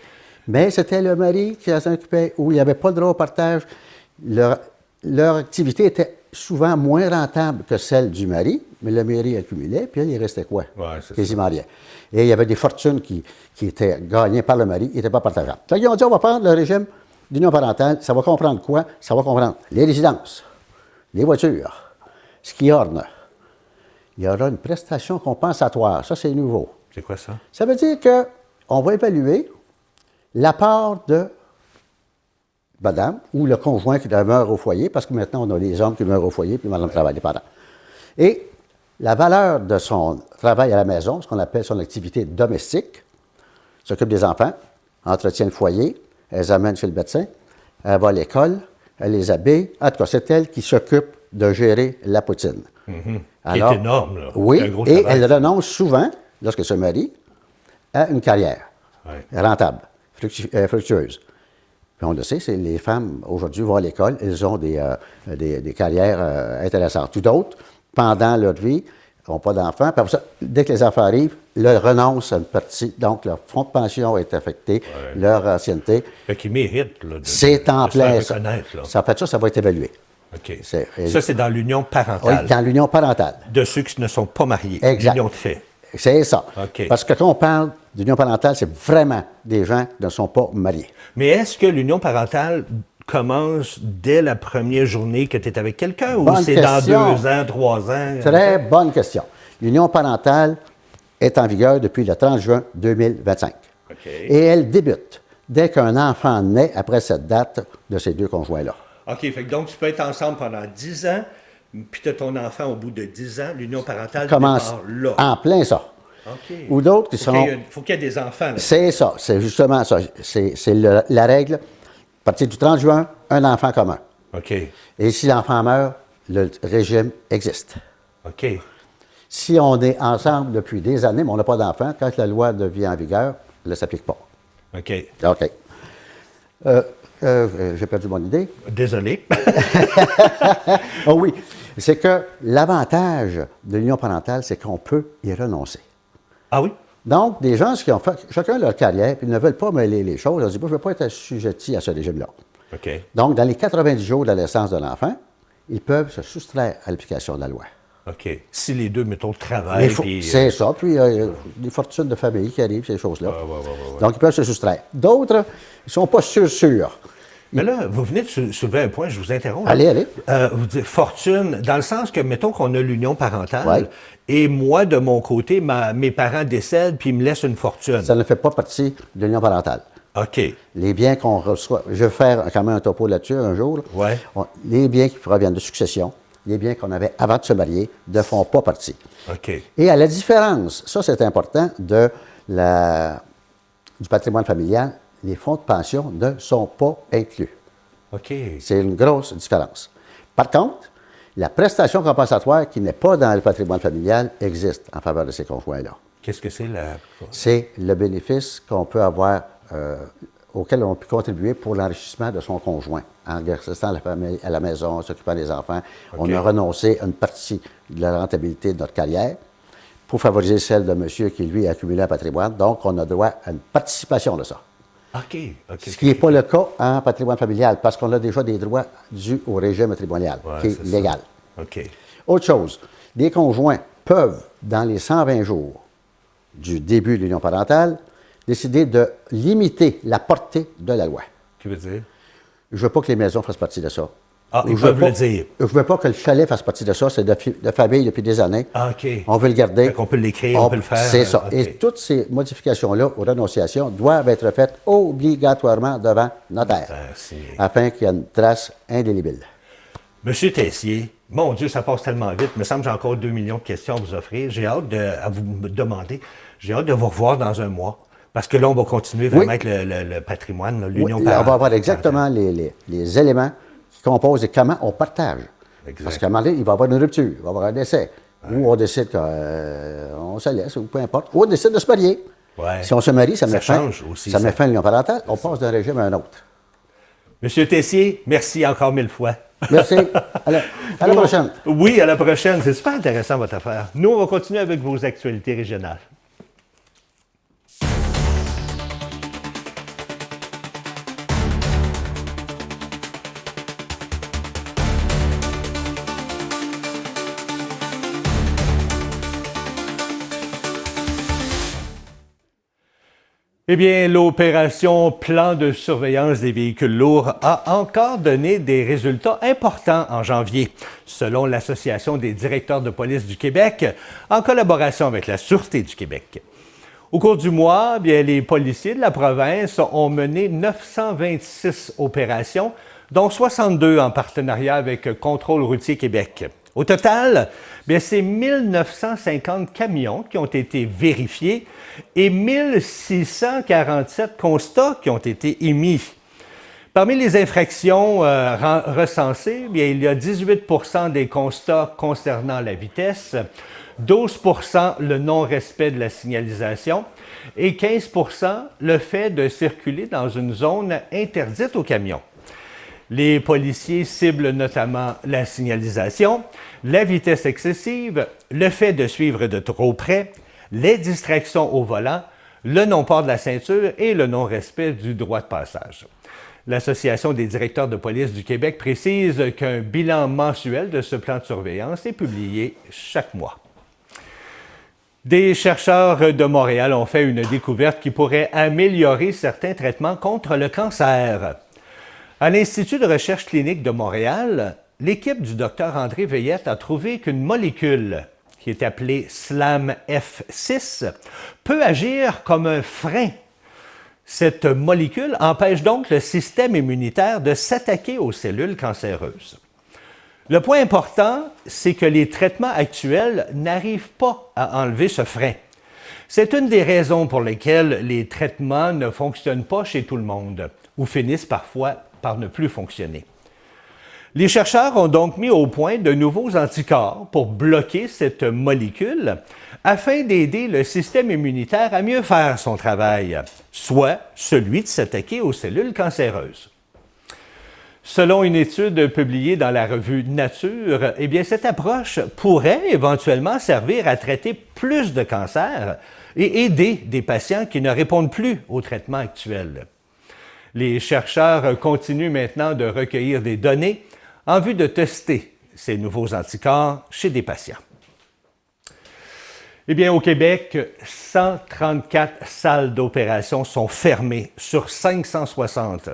Mais c'était le mari qui s'en occupait, où il n'y avait pas de droit au partage. Leur activité était souvent moins rentable que celle du mari, mais le mari accumulait, puis il restait quoi? Ouais, c'est Quasiment rien. Et il y avait des fortunes qui étaient gagnées par le mari, qui n'étaient pas partageables. Donc, ils ont dit, on va prendre le régime d'union parentale. Ça va comprendre quoi? Ça va comprendre les résidences, les voitures, ce qui orne. Il y aura une prestation compensatoire. Ça, c'est nouveau. C'est quoi ça? Ça veut dire qu'on va évaluer la part de madame ou le conjoint qui demeure au foyer, parce que maintenant, on a les hommes qui demeurent au foyer, puis madame travaille, les parents. Et la valeur de son travail à la maison, ce qu'on appelle son activité domestique, s'occupe des enfants, entretient le foyer, elle les amène chez le médecin, elle va à l'école, elle les habille. En tout cas, c'est elle qui s'occupe de gérer la poutine. Qui est énorme, là. Oui, C'est un gros et travail. elle renonce souvent, lorsqu'elle se marie, à une carrière Ouais. rentable, fructueuse. Puis on le sait, les femmes, aujourd'hui, vont à l'école, elles ont des carrières intéressantes. Tout d'autres, pendant leur vie, n'ont pas d'enfants. Puis après ça, dès que les enfants arrivent, leur renoncent à une partie. Donc, leur fonds de pension est affecté, leur ancienneté. Fait qu'ils méritent, là, C'est en de se faire plein ça. reconnaître, là. Ça fait ça va être évalué. OK. C'est- Ça, c'est dans l'union Oui, parentale. dans l'union parentale. De ceux qui ne sont pas mariés. Exact. L'union de fait. C'est ça. OK. Parce que quand on parle d'union parentale, c'est vraiment des gens qui ne sont pas mariés. Mais est-ce que l'union parentale commence dès la première journée que tu es avec quelqu'un ou Bonne c'est question. dans 2 ans, 3 ans? Très bonne question. L'union parentale est en vigueur depuis le 30 juin 2025. OK. Et elle débute dès qu'un enfant naît après cette date de ces deux conjoints-là. OK, fait que donc tu peux être ensemble pendant 10 ans, puis tu as ton enfant au bout de 10 ans, l'union parentale Commence départ là. en plein ça. OK. Ou d'autres qui Faut sont... faut qu'il y ait des enfants. Là. C'est ça, c'est justement ça. C'est la règle. À partir du 30 juin, un enfant commun. OK. Et si l'enfant meurt, le régime existe. OK. Si on est ensemble depuis des années, mais on n'a pas d'enfant, quand la loi devient en vigueur, elle ne s'applique pas. OK. OK. J'ai perdu mon idée. Désolé. Oh oui, c'est que l'avantage de l'union parentale, c'est qu'on peut y renoncer. Ah oui? Donc, des gens qui ont fait chacun leur carrière, puis ils ne veulent pas mêler les choses, ils disent, je ne veux pas être assujetti à ce régime-là. OK. Donc, dans les 90 jours de la naissance de l'enfant, ils peuvent se soustraire à l'application de la loi. OK. Si les deux, mettons, travaillent. Puis, C'est ça. Puis, des fortunes de famille qui arrivent, ces choses-là. ouais. Donc, ils peuvent se soustraire. D'autres, ils ne sont pas sûrs. Mais là, vous venez de soulever un point, je vous interromps. Allez. Vous dites fortune, dans le sens que, mettons qu'on a l'union parentale, Ouais. et moi, de mon côté, mes parents décèdent, puis ils me laissent une fortune. Ça ne fait pas partie de l'union parentale. OK. Les biens qu'on reçoit, je vais faire quand même un topo là-dessus un jour. Là. Ouais. Les biens qui proviennent de succession, les biens qu'on avait avant de se marier, ne font pas partie. OK. Et à la différence, ça c'est important, du patrimoine familial, les fonds de pension ne sont pas inclus. OK. C'est une grosse différence. Par contre, la prestation compensatoire qui n'est pas dans le patrimoine familial existe en faveur de ces conjoints-là. Qu'est-ce que c'est la... C'est le bénéfice qu'on peut avoir, auquel on peut contribuer pour l'enrichissement de son conjoint, en restant à la maison, en s'occupant des enfants. OK. On a renoncé à une partie de la rentabilité de notre carrière pour favoriser celle de monsieur qui, lui, a accumulé un patrimoine. Donc, on a droit à une participation de ça. OK. Ce qui n'est pas le cas en patrimoine familial, parce qu'on a déjà des droits dus au régime matrimonial, Ouais, qui est c'est ça. légal. OK. Autre chose, les conjoints peuvent, dans les 120 jours du début de l'union parentale, décider de limiter la portée de la loi. Qui veut dire? Je ne veux pas que les maisons fassent partie de ça. Ah, ils Je veux peuvent pas- le dire. Je ne veux pas que le chalet fasse partie de ça. C'est de famille depuis des années. Ah, OK. On veut le garder. Fait qu'on peut l'écrire, on peut le faire. C'est ça. OK. Et toutes ces modifications-là ou renonciations doivent être faites obligatoirement devant notaire, signé. afin qu'il y ait une trace indélébile. Monsieur Tessier, mon Dieu, ça passe tellement vite. Il me semble que j'ai encore 2 millions de questions à vous offrir. J'ai hâte à vous me demander. J'ai hâte de vous revoir dans un mois. Parce que là, on va continuer vraiment avec le patrimoine, là, l'union Oui, on parentale. va avoir exactement les éléments qui composent et comment on partage. Exact. Parce qu'à un moment donné, il va y avoir une rupture, il va y avoir un décès. Ou on décide qu'on se laisse, ou peu importe. Ou on décide de se marier. Ouais. Si on se marie, ça met fin. change aussi, Ça ça. met fin à l'union parentale. On passe d'un régime à un autre. Monsieur Tessier, merci encore 1000 fois. Merci. À la prochaine. Oui, à la prochaine. C'est super intéressant votre affaire. Nous, on va continuer avec vos actualités régionales. Eh bien, l'opération Plan de surveillance des véhicules lourds a encore donné des résultats importants en janvier, selon l'Association des directeurs de police du Québec, en collaboration avec la Sûreté du Québec. Au cours du mois, bien, les policiers de la province ont mené 926 opérations, dont 62 en partenariat avec Contrôle routier Québec. Au total, bien, c'est 1950 camions qui ont été vérifiés et 1647 constats qui ont été émis. Parmi les infractions recensées, bien, il y a 18 des constats concernant la vitesse, 12 le non-respect de la signalisation et 15 le fait de circuler dans une zone interdite aux camions. Les policiers ciblent notamment la signalisation, la vitesse excessive, le fait de suivre de trop près, les distractions au volant, le non-port de la ceinture et le non-respect du droit de passage. L'Association des directeurs de police du Québec précise qu'un bilan mensuel de ce plan de surveillance est publié chaque mois. Des chercheurs de Montréal ont fait une découverte qui pourrait améliorer certains traitements contre le cancer. À l'Institut de recherche clinique de Montréal, l'équipe du Dr André Veillette a trouvé qu'une molécule, qui est appelée SLAM-F6, peut agir comme un frein. Cette molécule empêche donc le système immunitaire de s'attaquer aux cellules cancéreuses. Le point important, c'est que les traitements actuels n'arrivent pas à enlever ce frein. C'est une des raisons pour lesquelles les traitements ne fonctionnent pas chez tout le monde, ou finissent parfois par ne plus fonctionner. Les chercheurs ont donc mis au point de nouveaux anticorps pour bloquer cette molécule afin d'aider le système immunitaire à mieux faire son travail, soit celui de s'attaquer aux cellules cancéreuses. Selon une étude publiée dans la revue Nature, eh bien, cette approche pourrait éventuellement servir à traiter plus de cancers et aider des patients qui ne répondent plus au traitement actuel. Les chercheurs continuent maintenant de recueillir des données en vue de tester ces nouveaux anticorps chez des patients. Eh bien, au Québec, 134 salles d'opération sont fermées sur 560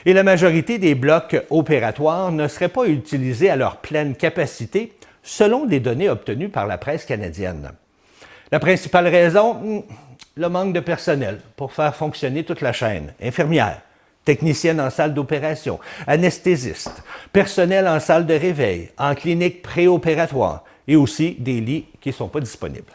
et la majorité des blocs opératoires ne seraient pas utilisés à leur pleine capacité selon des données obtenues par la presse canadienne. La principale raison, le manque de personnel pour faire fonctionner toute la chaîne. Infirmières, techniciennes en salle d'opération, anesthésistes, personnel en salle de réveil, en clinique préopératoire et aussi des lits qui ne sont pas disponibles.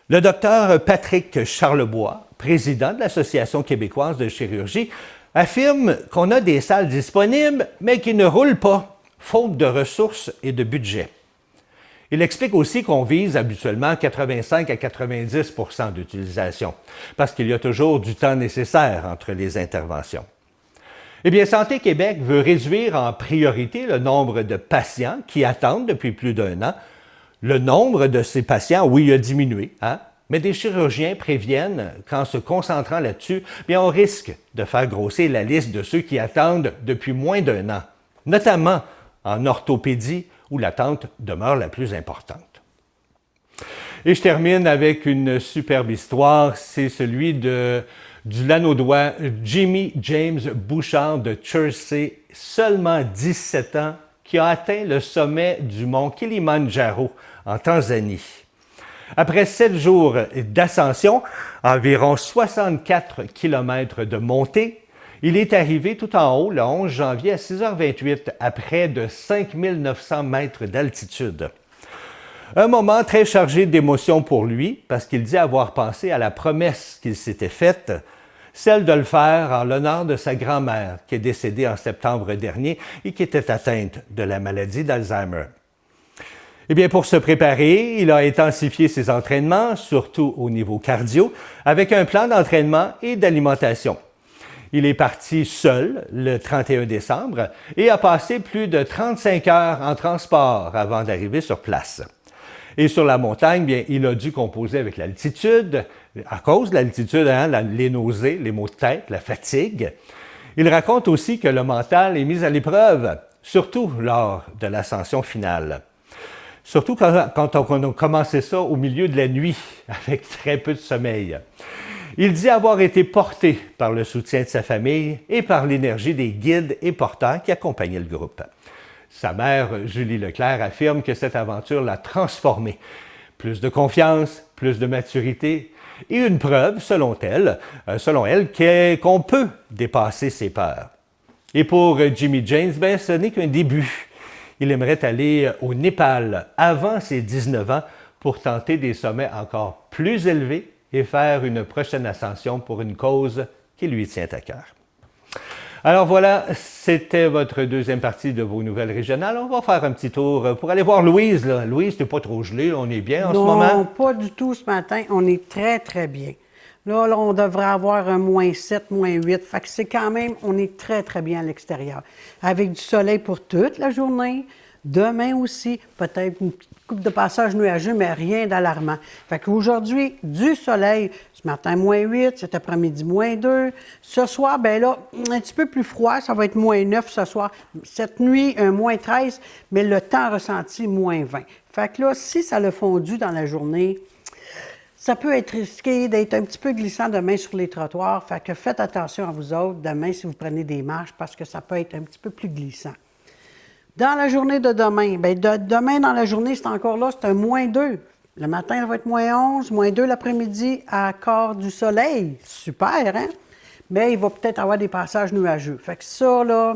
Le docteur Patrick Charlebois, président de l'Association québécoise de chirurgie, affirme qu'on a des salles disponibles, mais qui ne roulent pas, faute de ressources et de budget. Il explique aussi qu'on vise habituellement 85 à 90 % d'utilisation, parce qu'il y a toujours du temps nécessaire entre les interventions. Eh bien, Santé Québec veut réduire en priorité le nombre de patients qui attendent depuis plus d'1 an. Le nombre de ces patients, oui, a diminué, mais des chirurgiens préviennent qu'en se concentrant là-dessus, bien, on risque de faire grossir la liste de ceux qui attendent depuis moins d'1 an, notamment en orthopédie, où l'attente demeure la plus importante. Et je termine avec une superbe histoire, c'est celui du Lanaudois Jimmy James Bouchard de Jersey, seulement 17 ans, qui a atteint le sommet du mont Kilimandjaro en Tanzanie. Après 7 jours d'ascension, environ 64 km de montée, il est arrivé tout en haut le 11 janvier à 6h28 à près de 5900 mètres d'altitude. Un moment très chargé d'émotions pour lui parce qu'il dit avoir pensé à la promesse qu'il s'était faite, celle de le faire en l'honneur de sa grand-mère qui est décédée en septembre dernier et qui était atteinte de la maladie d'Alzheimer. Eh bien, pour se préparer, il a intensifié ses entraînements, surtout au niveau cardio, avec un plan d'entraînement et d'alimentation. Il est parti seul le 31 décembre et a passé plus de 35 heures en transport avant d'arriver sur place. Et sur la montagne, bien, il a dû composer avec l'altitude, à cause de l'altitude, les nausées, les maux de tête, la fatigue. Il raconte aussi que le mental est mis à l'épreuve, surtout lors de l'ascension finale. Surtout quand on a commencé ça au milieu de la nuit, avec très peu de sommeil. Il dit avoir été porté par le soutien de sa famille et par l'énergie des guides et porteurs qui accompagnaient le groupe. Sa mère, Julie Leclerc, affirme que cette aventure l'a transformé. Plus de confiance, plus de maturité et une preuve, selon elle, qu'on peut dépasser ses peurs. Et pour Jimmy James, bien, ce n'est qu'un début. Il aimerait aller au Népal avant ses 19 ans pour tenter des sommets encore plus élevés et faire une prochaine ascension pour une cause qui lui tient à cœur. Alors voilà, c'était votre deuxième partie de vos nouvelles régionales. On va faire un petit tour pour aller voir Louise. Là. Louise, t'es pas trop gelée, on est bien en ce moment? Non, pas du tout ce matin. On est très, très bien. Là, on devrait avoir un -7, -8. Fait que c'est quand même, on est très, très bien à l'extérieur. Avec du soleil pour toute la journée. Demain aussi, peut-être une petite coupe de passage nuageux, mais rien d'alarmant. Fait qu'aujourd'hui, du soleil. Ce matin, -8, cet après-midi, -2. Ce soir, bien là, un petit peu plus froid, ça va être -9 ce soir. Cette nuit, un -13, mais le temps ressenti, -20. Fait que là, si ça l'a fondu dans la journée, ça peut être risqué d'être un petit peu glissant demain sur les trottoirs. Fait que faites attention à vous autres demain si vous prenez des marches parce que ça peut être un petit peu plus glissant. Dans la journée de demain, bien, demain dans la journée, c'est encore là, c'est un -2. Le matin, ça va être -11, -2 l'après-midi à quart du soleil. Super, hein? Mais il va peut-être avoir des passages nuageux. Fait que ça, là,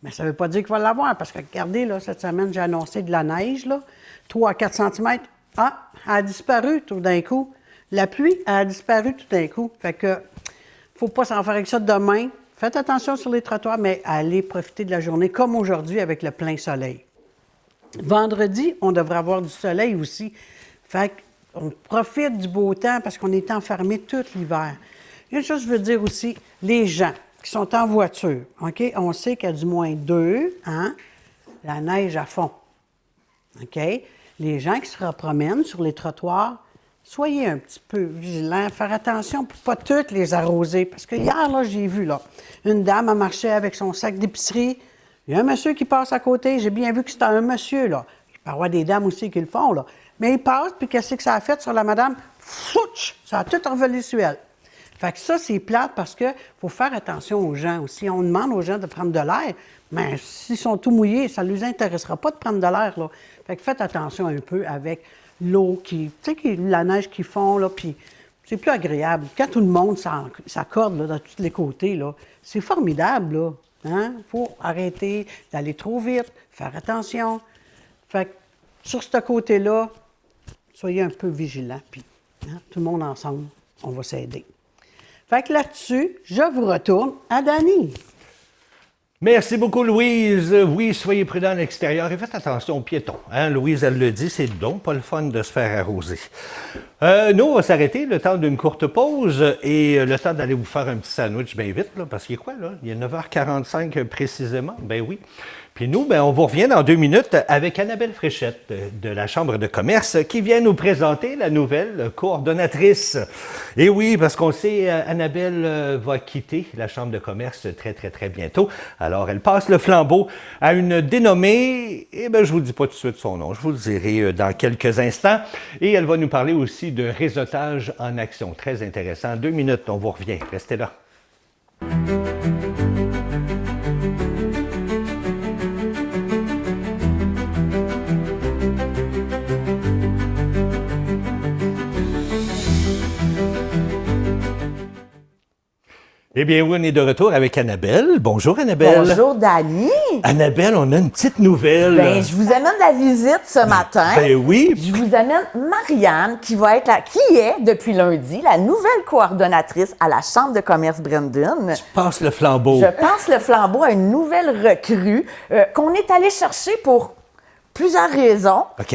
mais ça ne veut pas dire qu'il va l'avoir, parce que regardez, là, cette semaine, j'ai annoncé de la neige, là, 3 à 4 cm. Ah, elle a disparu tout d'un coup. La pluie a disparu tout d'un coup. Fait que, faut pas s'en faire avec ça demain. Faites attention sur les trottoirs, mais allez profiter de la journée comme aujourd'hui avec le plein soleil. Vendredi, on devrait avoir du soleil aussi. Fait qu'on profite du beau temps parce qu'on est enfermé tout l'hiver. Une chose que je veux dire aussi, les gens qui sont en voiture, OK? On sait qu'il y a du -2, hein? La neige à fond. OK? Les gens qui se promènent sur les trottoirs, soyez un petit peu vigilants, faire attention pour ne pas toutes les arroser. Parce que hier, là, j'ai vu, là, une dame a marché avec son sac d'épicerie. Il y a un monsieur qui passe à côté. J'ai bien vu que c'était un monsieur, là. Il peut y avoir des dames aussi qui le font, là. Mais il passe, puis qu'est-ce que ça a fait sur la madame? Fouch! Ça a tout envolé sur elle. Fait que ça, c'est plate parce qu'il faut faire attention aux gens aussi. On demande aux gens de prendre de l'air, mais s'ils sont tout mouillés, ça ne les intéressera pas de prendre de l'air, là. Fait que faites attention un peu avec l'eau tu sais, la neige qu'ils font, là, puis c'est plus agréable. Quand tout le monde s'accorde, là, de tous les côtés, là, c'est formidable, là. Hein? Faut arrêter d'aller trop vite, faire attention. Fait que sur ce côté-là, soyez un peu vigilants, puis hein, tout le monde ensemble, on va s'aider. Fait que là-dessus, je vous retourne à Dany. Merci beaucoup, Louise. Oui, soyez prudents à l'extérieur et faites attention aux piétons. Hein? Louise, elle le dit, c'est donc pas le fun de se faire arroser. Nous, on va s'arrêter le temps d'une courte pause et le temps d'aller vous faire un petit sandwich bien vite, là, parce qu'il y a quoi, là? Il y a 9h45 précisément. Ben oui. Puis nous, ben, on vous revient dans 2 minutes avec Annabelle Fréchette de la Chambre de commerce qui vient nous présenter la nouvelle coordonnatrice. Et oui, parce qu'on sait, Annabelle va quitter la Chambre de commerce très, très, très bientôt. Alors, elle passe le flambeau à une dénommée, et bien, je vous dis pas tout de suite son nom, je vous le dirai dans quelques instants. Et elle va nous parler aussi de réseautage en action. Très intéressant. 2 minutes, on vous revient. Restez là. Eh bien, oui, on est de retour avec Annabelle. Bonjour, Annabelle. Bonjour, Dany. Annabelle, on a une petite nouvelle. Ben, je vous amène la visite ce matin. Ben oui. Je vous amène Marianne, qui est, depuis lundi, la nouvelle coordonnatrice à la Chambre de commerce Brandon. Je passe le flambeau. Je passe le flambeau à une nouvelle recrue qu'on est allé chercher pour plusieurs raisons. OK.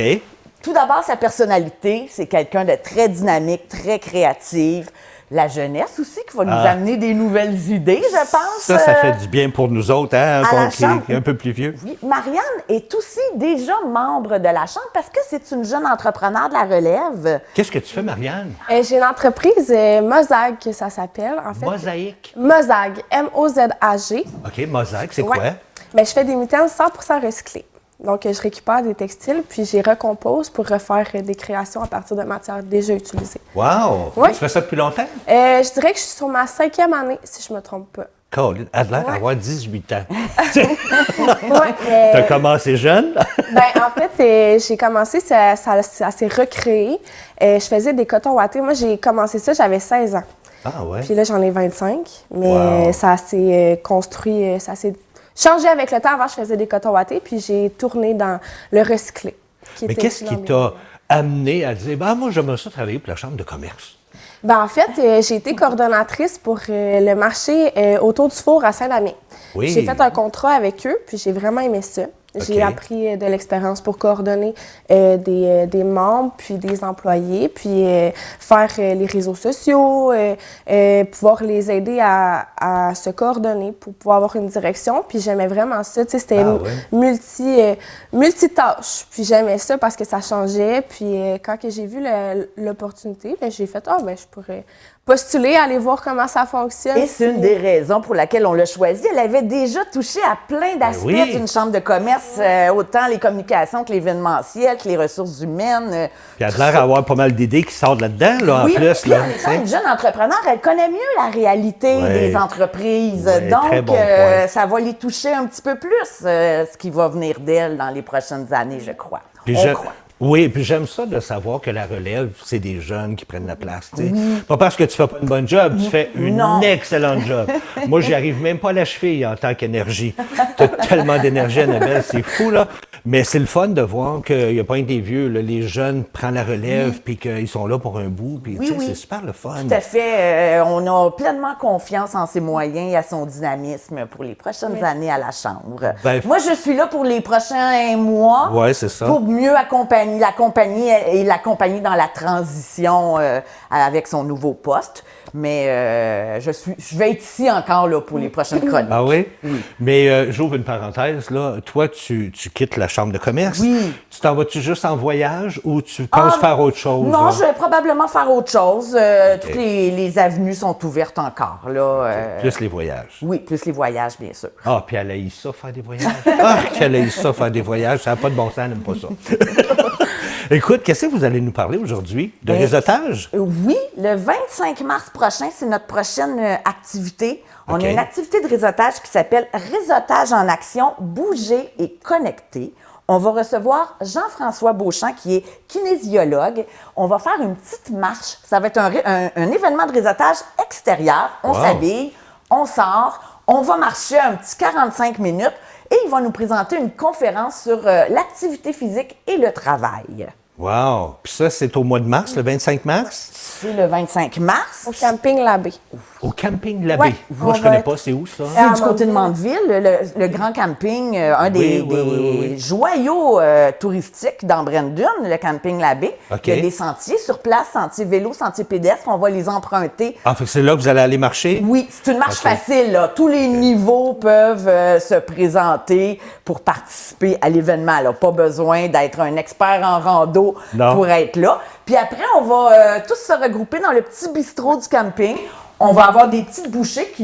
Tout d'abord, sa personnalité. C'est quelqu'un de très dynamique, très créative. La jeunesse aussi, qui va nous amener des nouvelles idées, je pense. Ça fait du bien pour nous autres, hein, qui est un peu plus vieux. Oui, Marianne est aussi déjà membre de la Chambre parce que c'est une jeune entrepreneur de la relève. Qu'est-ce que tu fais, Marianne? J'ai une entreprise, Mozag, que ça s'appelle, en fait. Mosaïque. Mozag, M-O-Z-A-G. OK, Mosaïque, c'est Ouais. quoi? Ben, je fais des mitaines 100% recyclées. Donc, je récupère des textiles, puis j'y recompose pour refaire des créations à partir de matières déjà utilisées. Wow! Ouais. Tu fais ça depuis longtemps? Je dirais que je suis sur ma 5e année, si je me trompe pas. Colin, elle a l'air d'avoir 18 ans. Ouais, T'as commencé jeune? ben, en fait, j'ai commencé, ça s'est recréé. Je faisais des cotons ouatés. Moi, j'ai commencé ça, j'avais 16 ans. Ah ouais? Puis là, j'en ai 25. Mais Wow. ça s'est construit, ça s'est changé avec le temps. Avant, je faisais des cotons ouatés, puis j'ai tourné dans le recyclé. Mais qu'est-ce qui t'a amené à dire, ben moi, j'aimerais ça travailler pour la Chambre de commerce? Ben, en fait, j'ai été coordonnatrice pour le marché autour du four à Saint-Damien. Oui. J'ai fait un contrat avec eux, puis j'ai vraiment aimé ça. J'ai OK. appris de l'expérience pour coordonner des membres, puis des employés, puis faire les réseaux sociaux, pouvoir les aider à se coordonner pour pouvoir avoir une direction. Puis j'aimais vraiment ça. Tu sais, c'était multitâche. Puis j'aimais ça parce que ça changeait. Puis quand que j'ai vu l'opportunité, ben, j'ai fait « Ah, ben je pourrais postuler, aller voir comment ça fonctionne. Et c'est une des raisons pour laquelle on l'a choisi. Elle avait déjà touché à plein d'aspects oui. d'une chambre de commerce, autant les communications que l'événementiel, que les ressources humaines. Puis elle a l'air d'avoir pas mal d'idées qui sortent là-dedans, là, Oui, en plus. puis Là, en étant une jeune entrepreneur, elle connaît mieux la réalité Ouais. des entreprises. Ouais, Donc, très bon point. ça va les toucher un petit peu plus, ce qui va venir d'elle dans les prochaines années, je crois. Puis On je- croit. Oui, puis j'aime ça de savoir que la relève, c'est des jeunes qui prennent la place. Tu sais. Pas parce que tu fais pas une bonne job, tu fais une Non. excellente job. Moi, j'y arrive même pas à la cheville en tant qu'énergie. Tu as tellement d'énergie, Annabelle, c'est fou, là. Mais c'est le fun de voir qu'il n'y a pas un des vieux, là, les jeunes prennent la relève, puis qu'ils sont là pour un bout, puis tu sais, oui. c'est super le fun. Tout à fait. On a pleinement confiance en ses moyens et à son dynamisme pour les prochaines années à la Chambre. Ben, Moi, je suis là pour les prochains mois. Ouais, c'est ça. Pour mieux l'accompagner dans la transition avec son nouveau poste. Mais je vais être ici encore là pour les prochaines chroniques. Ah oui? Mais j'ouvre une parenthèse, là. Toi, tu quittes la chambre de commerce. Oui. Tu t'en vas-tu juste en voyage ou tu penses faire autre chose? Non, là? je vais probablement faire autre chose. Toutes les avenues sont ouvertes encore. Là, Plus les voyages. Oui, plus les voyages, bien sûr. Ah, puis elle a eu ça, faire des voyages. Ah, qu'elle a eu ça, faire des voyages. Ça n'a pas de bon sens, elle n'aime pas ça. Écoute, qu'est-ce que vous allez nous parler aujourd'hui? De réseautage? Oui, le 25 mars prochain, c'est notre prochaine activité. On OK. a une activité de réseautage qui s'appelle Réseautage en action, bouger et connecter. On va recevoir Jean-François Beauchamp, qui est kinésiologue. On va faire une petite marche. Ça va être un événement de réseautage extérieur. On Wow. s'habille, on sort, on va marcher un petit 45 minutes et il va nous présenter une conférence sur l'activité physique et le travail. Wow! Puis ça, c'est au mois de mars, le 25 mars, C'est le 25 mars. Au camping Labbé. au camping Labbé. Ouais, Moi, on je va connais être- pas, c'est où ça? C'est du côté de Mandeville, le grand camping, un des, oui. joyaux touristiques dans Brandon, le camping Labbé. OK. Il y a des sentiers sur place, sentiers vélo, sentiers pédestres, on va les emprunter. Ah, fait que c'est là que vous allez aller marcher? Oui, c'est une marche OK. facile, là. Tous les niveaux peuvent se présenter pour participer à l'événement. Là. Pas besoin d'être un expert en rando Non. pour être là. Puis après, on va tous se regrouper dans le petit bistrot du camping. On va avoir des petites bouchées qui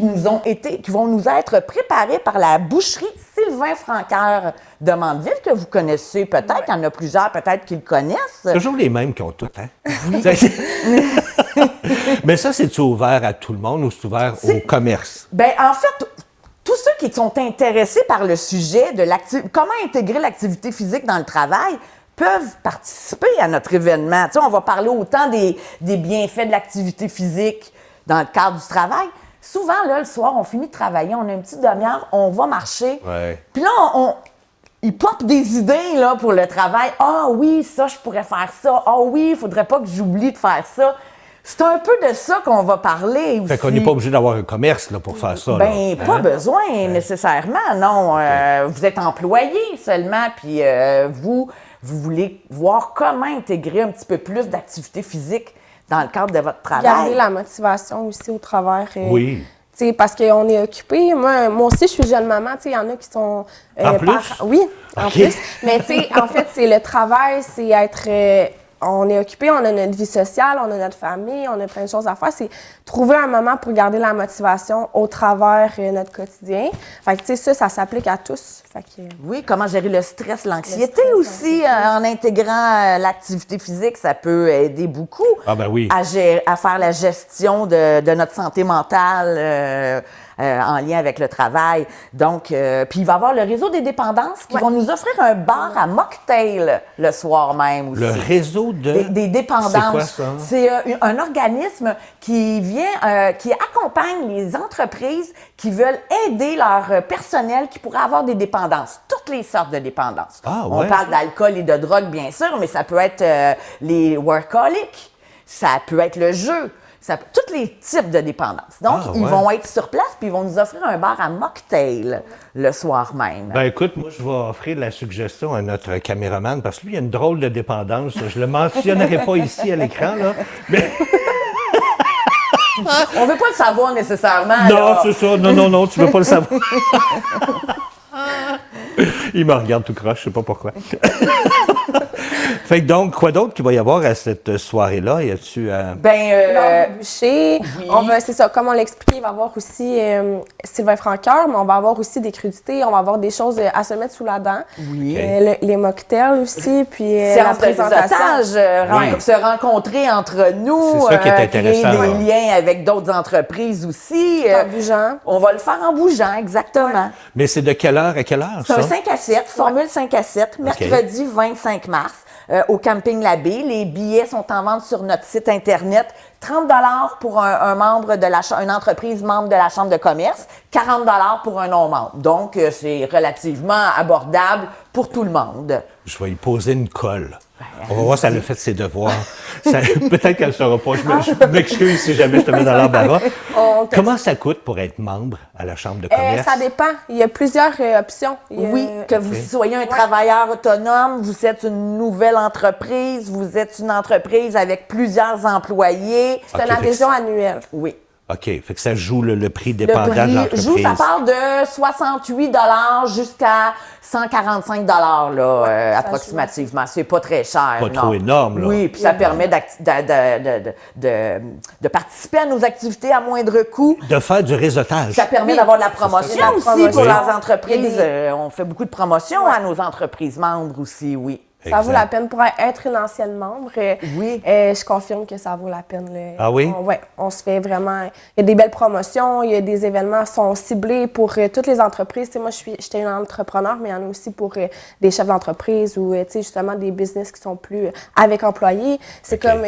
vont nous être préparées par la boucherie Sylvain Franqueur de Mandeville, que vous connaissez peut-être. Il y en a plusieurs peut-être qui le connaissent. Toujours les mêmes qui ont tout, hein? Mais ça, c'est-tu ouvert à tout le monde ou c'est ouvert au commerce? Ben, en fait, tous ceux qui sont intéressés par le sujet de comment intégrer l'activité physique dans le travail peuvent participer à notre événement. Tu sais, on va parler autant des bienfaits de l'activité physique dans le cadre du travail. Souvent, là, le soir, on finit de travailler, on a une petite demi-heure, on va marcher. Ouais. Puis là, ils popent des idées là, pour le travail. Ah oui, ça, je pourrais faire ça. Ah oui, il faudrait pas que j'oublie de faire ça. C'est un peu de ça qu'on va parler aussi. Fait qu'on n'est pas obligé d'avoir un commerce là, pour faire ça. là. Ben, pas besoin nécessairement, non. Vous êtes employé seulement, puis vous voulez voir comment intégrer un petit peu plus d'activité physique dans le cadre de votre travail. Garder la motivation aussi au travers. Oui. Tu sais, parce qu'on est occupé. Moi aussi, je suis jeune maman. Tu sais, il y en a qui sont... En plus? Oui, en OK. plus. Mais tu sais, en fait, c'est le travail, c'est être... on est occupé, on a notre vie sociale, on a notre famille, on a plein de choses à faire. C'est trouver un moment pour garder la motivation au travers notre quotidien. Fait que, tu sais, ça s'applique à tous. Fait que, Oui, comment gérer le stress, l'anxiété Le stress, aussi, en intégrant l'activité physique, ça peut aider beaucoup Ah ben oui. à faire la gestion de notre santé mentale en lien avec le travail. Donc, puis il va y avoir le réseau des dépendances qui vont nous offrir un bar à mocktail le soir même aussi. Le réseau Des dépendances. C'est quoi ça? C'est un organisme qui vient, qui accompagne les entreprises qui veulent aider leur personnel qui pourrait avoir des dépendances, toutes les sortes de dépendances. Ah, On ouais. parle d'alcool et de drogue, bien sûr, mais ça peut être les workaholics, ça peut être le jeu, tous les types de dépendances. Donc, Ah, ils ouais. vont être sur place puis ils vont nous offrir un bar à mocktail le soir même. Ben écoute, moi, je vais offrir la suggestion à notre caméraman parce que lui, il a une drôle de dépendance. Je le mentionnerai pas ici à l'écran, là. Mais On veut pas le savoir nécessairement. non, là. c'est ça. Non, tu veux pas le savoir. Il me regarde tout croche, je sais pas pourquoi. Fait que donc, quoi d'autre qu'il va y avoir à cette soirée-là? Y a-tu... Ben, bûcher. C'est ça, comme on l'a expliqué, il va y avoir aussi Sylvain Francoeur, mais on va avoir aussi des crudités, on va avoir des choses à se mettre sous la dent. Oui. Les mocktails aussi, puis la séance de présentation. réseautage, se rencontrer entre nous, C'est ça qui est créer intéressant, des ouais. liens avec d'autres entreprises aussi. En bougeant. On va le faire en bougeant, exactement. Mais c'est de quelle heure à quelle heure, C'est ça? un 5 à 7, formule 5 à 7, mercredi 25 mars, au Camping Labbé. Les billets sont en vente sur notre site Internet. 30 pour un membre de une entreprise membre de la Chambre de commerce, 40 pour un non-membre. Donc, c'est relativement abordable pour tout le monde. Je vais lui poser une colle. On va voir si elle a fait ses devoirs. Peut-être qu'elle ne saura pas. Je m'excuse si jamais je te mets dans l'embarras. Comment ça coûte pour être membre à la Chambre de commerce? Ça dépend. Il y a plusieurs options. Oui, que vous soyez un travailleur autonome, vous êtes une nouvelle entreprise, vous êtes une entreprise avec plusieurs employés. C'est une adhésion annuelle. Oui. OK. Fait que ça joue le prix dépendant de l'entreprise. Ça part de 68 jusqu'à 145 approximativement. C'est pas très cher. Pas trop énorme, là. Oui, puis ça permet de participer à nos activités à moindre coût. De faire du réseautage. Ça permet d'avoir de la promotion la aussi promotion. pour les entreprises. On fait beaucoup de promotion à nos entreprises membres aussi, oui. Ça vaut la peine pour être une ancienne membre. Oui. Je confirme que ça vaut la peine. Ah oui? On se fait vraiment... Il y a des belles promotions, il y a des événements qui sont ciblés pour toutes les entreprises. Tu sais, moi, j'étais une entrepreneur, mais il y en a aussi pour des chefs d'entreprise ou justement des business qui sont plus avec employés. C'est comme...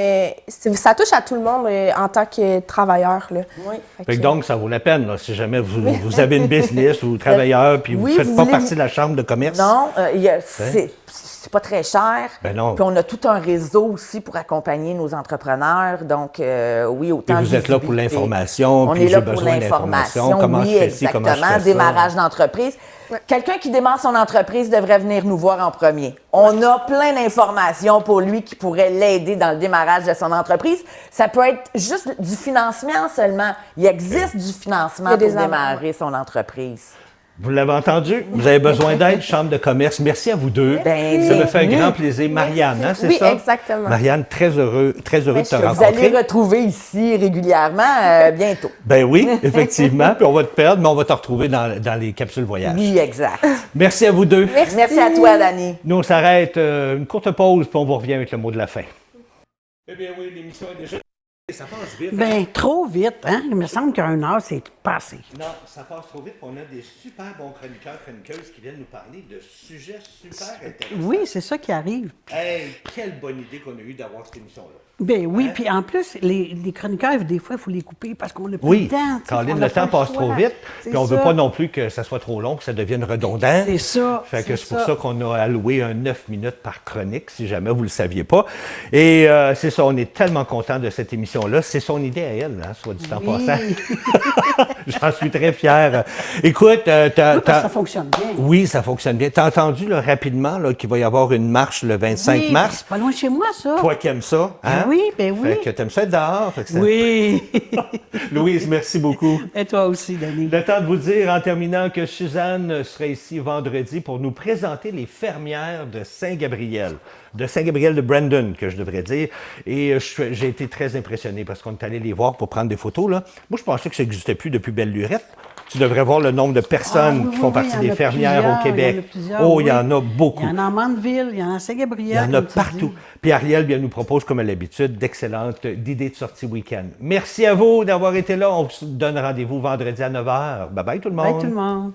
ça touche à tout le monde en tant que travailleur. Là. Oui. Fait que donc, ça vaut la peine, là, si jamais vous avez une business ou travailleur puis vous ne faites pas partie de la Chambre de commerce. Non, c'est pas très cher. Ben non. Puis on a tout un réseau aussi pour accompagner nos entrepreneurs. Donc, oui, autant Et vous êtes là pour l'information, On puis est j'ai là pour besoin l'information. Comment Oui, je fais ci, comment je exactement. fais ça. Démarrage d'entreprise. Quelqu'un qui démarre son entreprise devrait venir nous voir en premier. On a plein d'informations pour lui qui pourraient l'aider dans le démarrage de son entreprise. Ça peut être juste du financement seulement. Il existe du financement pour démarrer son entreprise. Vous l'avez entendu? Vous avez besoin d'aide, Chambre de commerce. Merci à vous deux. Ben, ça me fait un grand plaisir. Marianne, hein, c'est ça? Oui, exactement. Marianne, très heureux de te rencontrer. Vous allez retrouver ici régulièrement bientôt. Ben oui, effectivement. Puis on va te perdre, mais on va te retrouver dans les capsules voyage. Oui, exact. Merci à vous deux. Merci à toi, Dani. Nous, on s'arrête une courte pause, puis on vous revient avec le mot de la fin. Eh bien oui, l'émission est déjà... Ça passe vite. Bien, trop vite, hein? Il me semble qu'un heure, c'est passé. Non, ça passe trop vite. On a des super bons chroniqueuses qui viennent nous parler de sujets super intéressants. Oui, c'est ça qui arrive. Hey, quelle bonne idée qu'on a eue d'avoir cette émission-là. Ben oui, puis en plus, les chroniqueurs, des fois, il faut les couper parce qu'on n'a plus Oui, le temps. Caroline, le temps passe trop vite, puis on ne veut pas non plus que ça soit trop long, que ça devienne redondant. C'est ça. Fait que c'est pour ça qu'on a alloué un 9 minutes par chronique, si jamais vous ne le saviez pas. Et c'est ça, on est tellement contents de cette émission-là. C'est son idée à elle, hein, soit dit en passant. J'en suis très fier. Écoute, ça fonctionne bien. Oui, ça fonctionne bien. T'as entendu là, rapidement là, qu'il va y avoir une marche le 25 mars? C'est pas loin de chez moi, ça. Toi qui aimes ça, hein? Oui, ben oui. Fait que t'aimes ça être dehors. Fait que ça... Oui. Louise, merci beaucoup. Et toi aussi, Denis. Le temps de vous dire en terminant que Suzanne sera ici vendredi pour nous présenter les fermières de Saint-Gabriel. De Saint-Gabriel de Brandon, que je devrais dire. Et j'ai été très impressionné parce qu'on est allé les voir pour prendre des photos. Là. Moi, je pensais que ça n'existait plus depuis Belle Lurette. Tu devrais voir le nombre de personnes qui font partie des fermières au Québec. Il y en a beaucoup. Il y en a en Mandeville, il y en a à Saint-Gabriel. Il y en a partout. Puis Ariel bien, nous propose, comme à l'habitude, d'excellentes idées de sortie week-end. Merci à vous d'avoir été là. On se donne rendez-vous vendredi à 9h. Bye bye tout le monde. Bye tout le monde.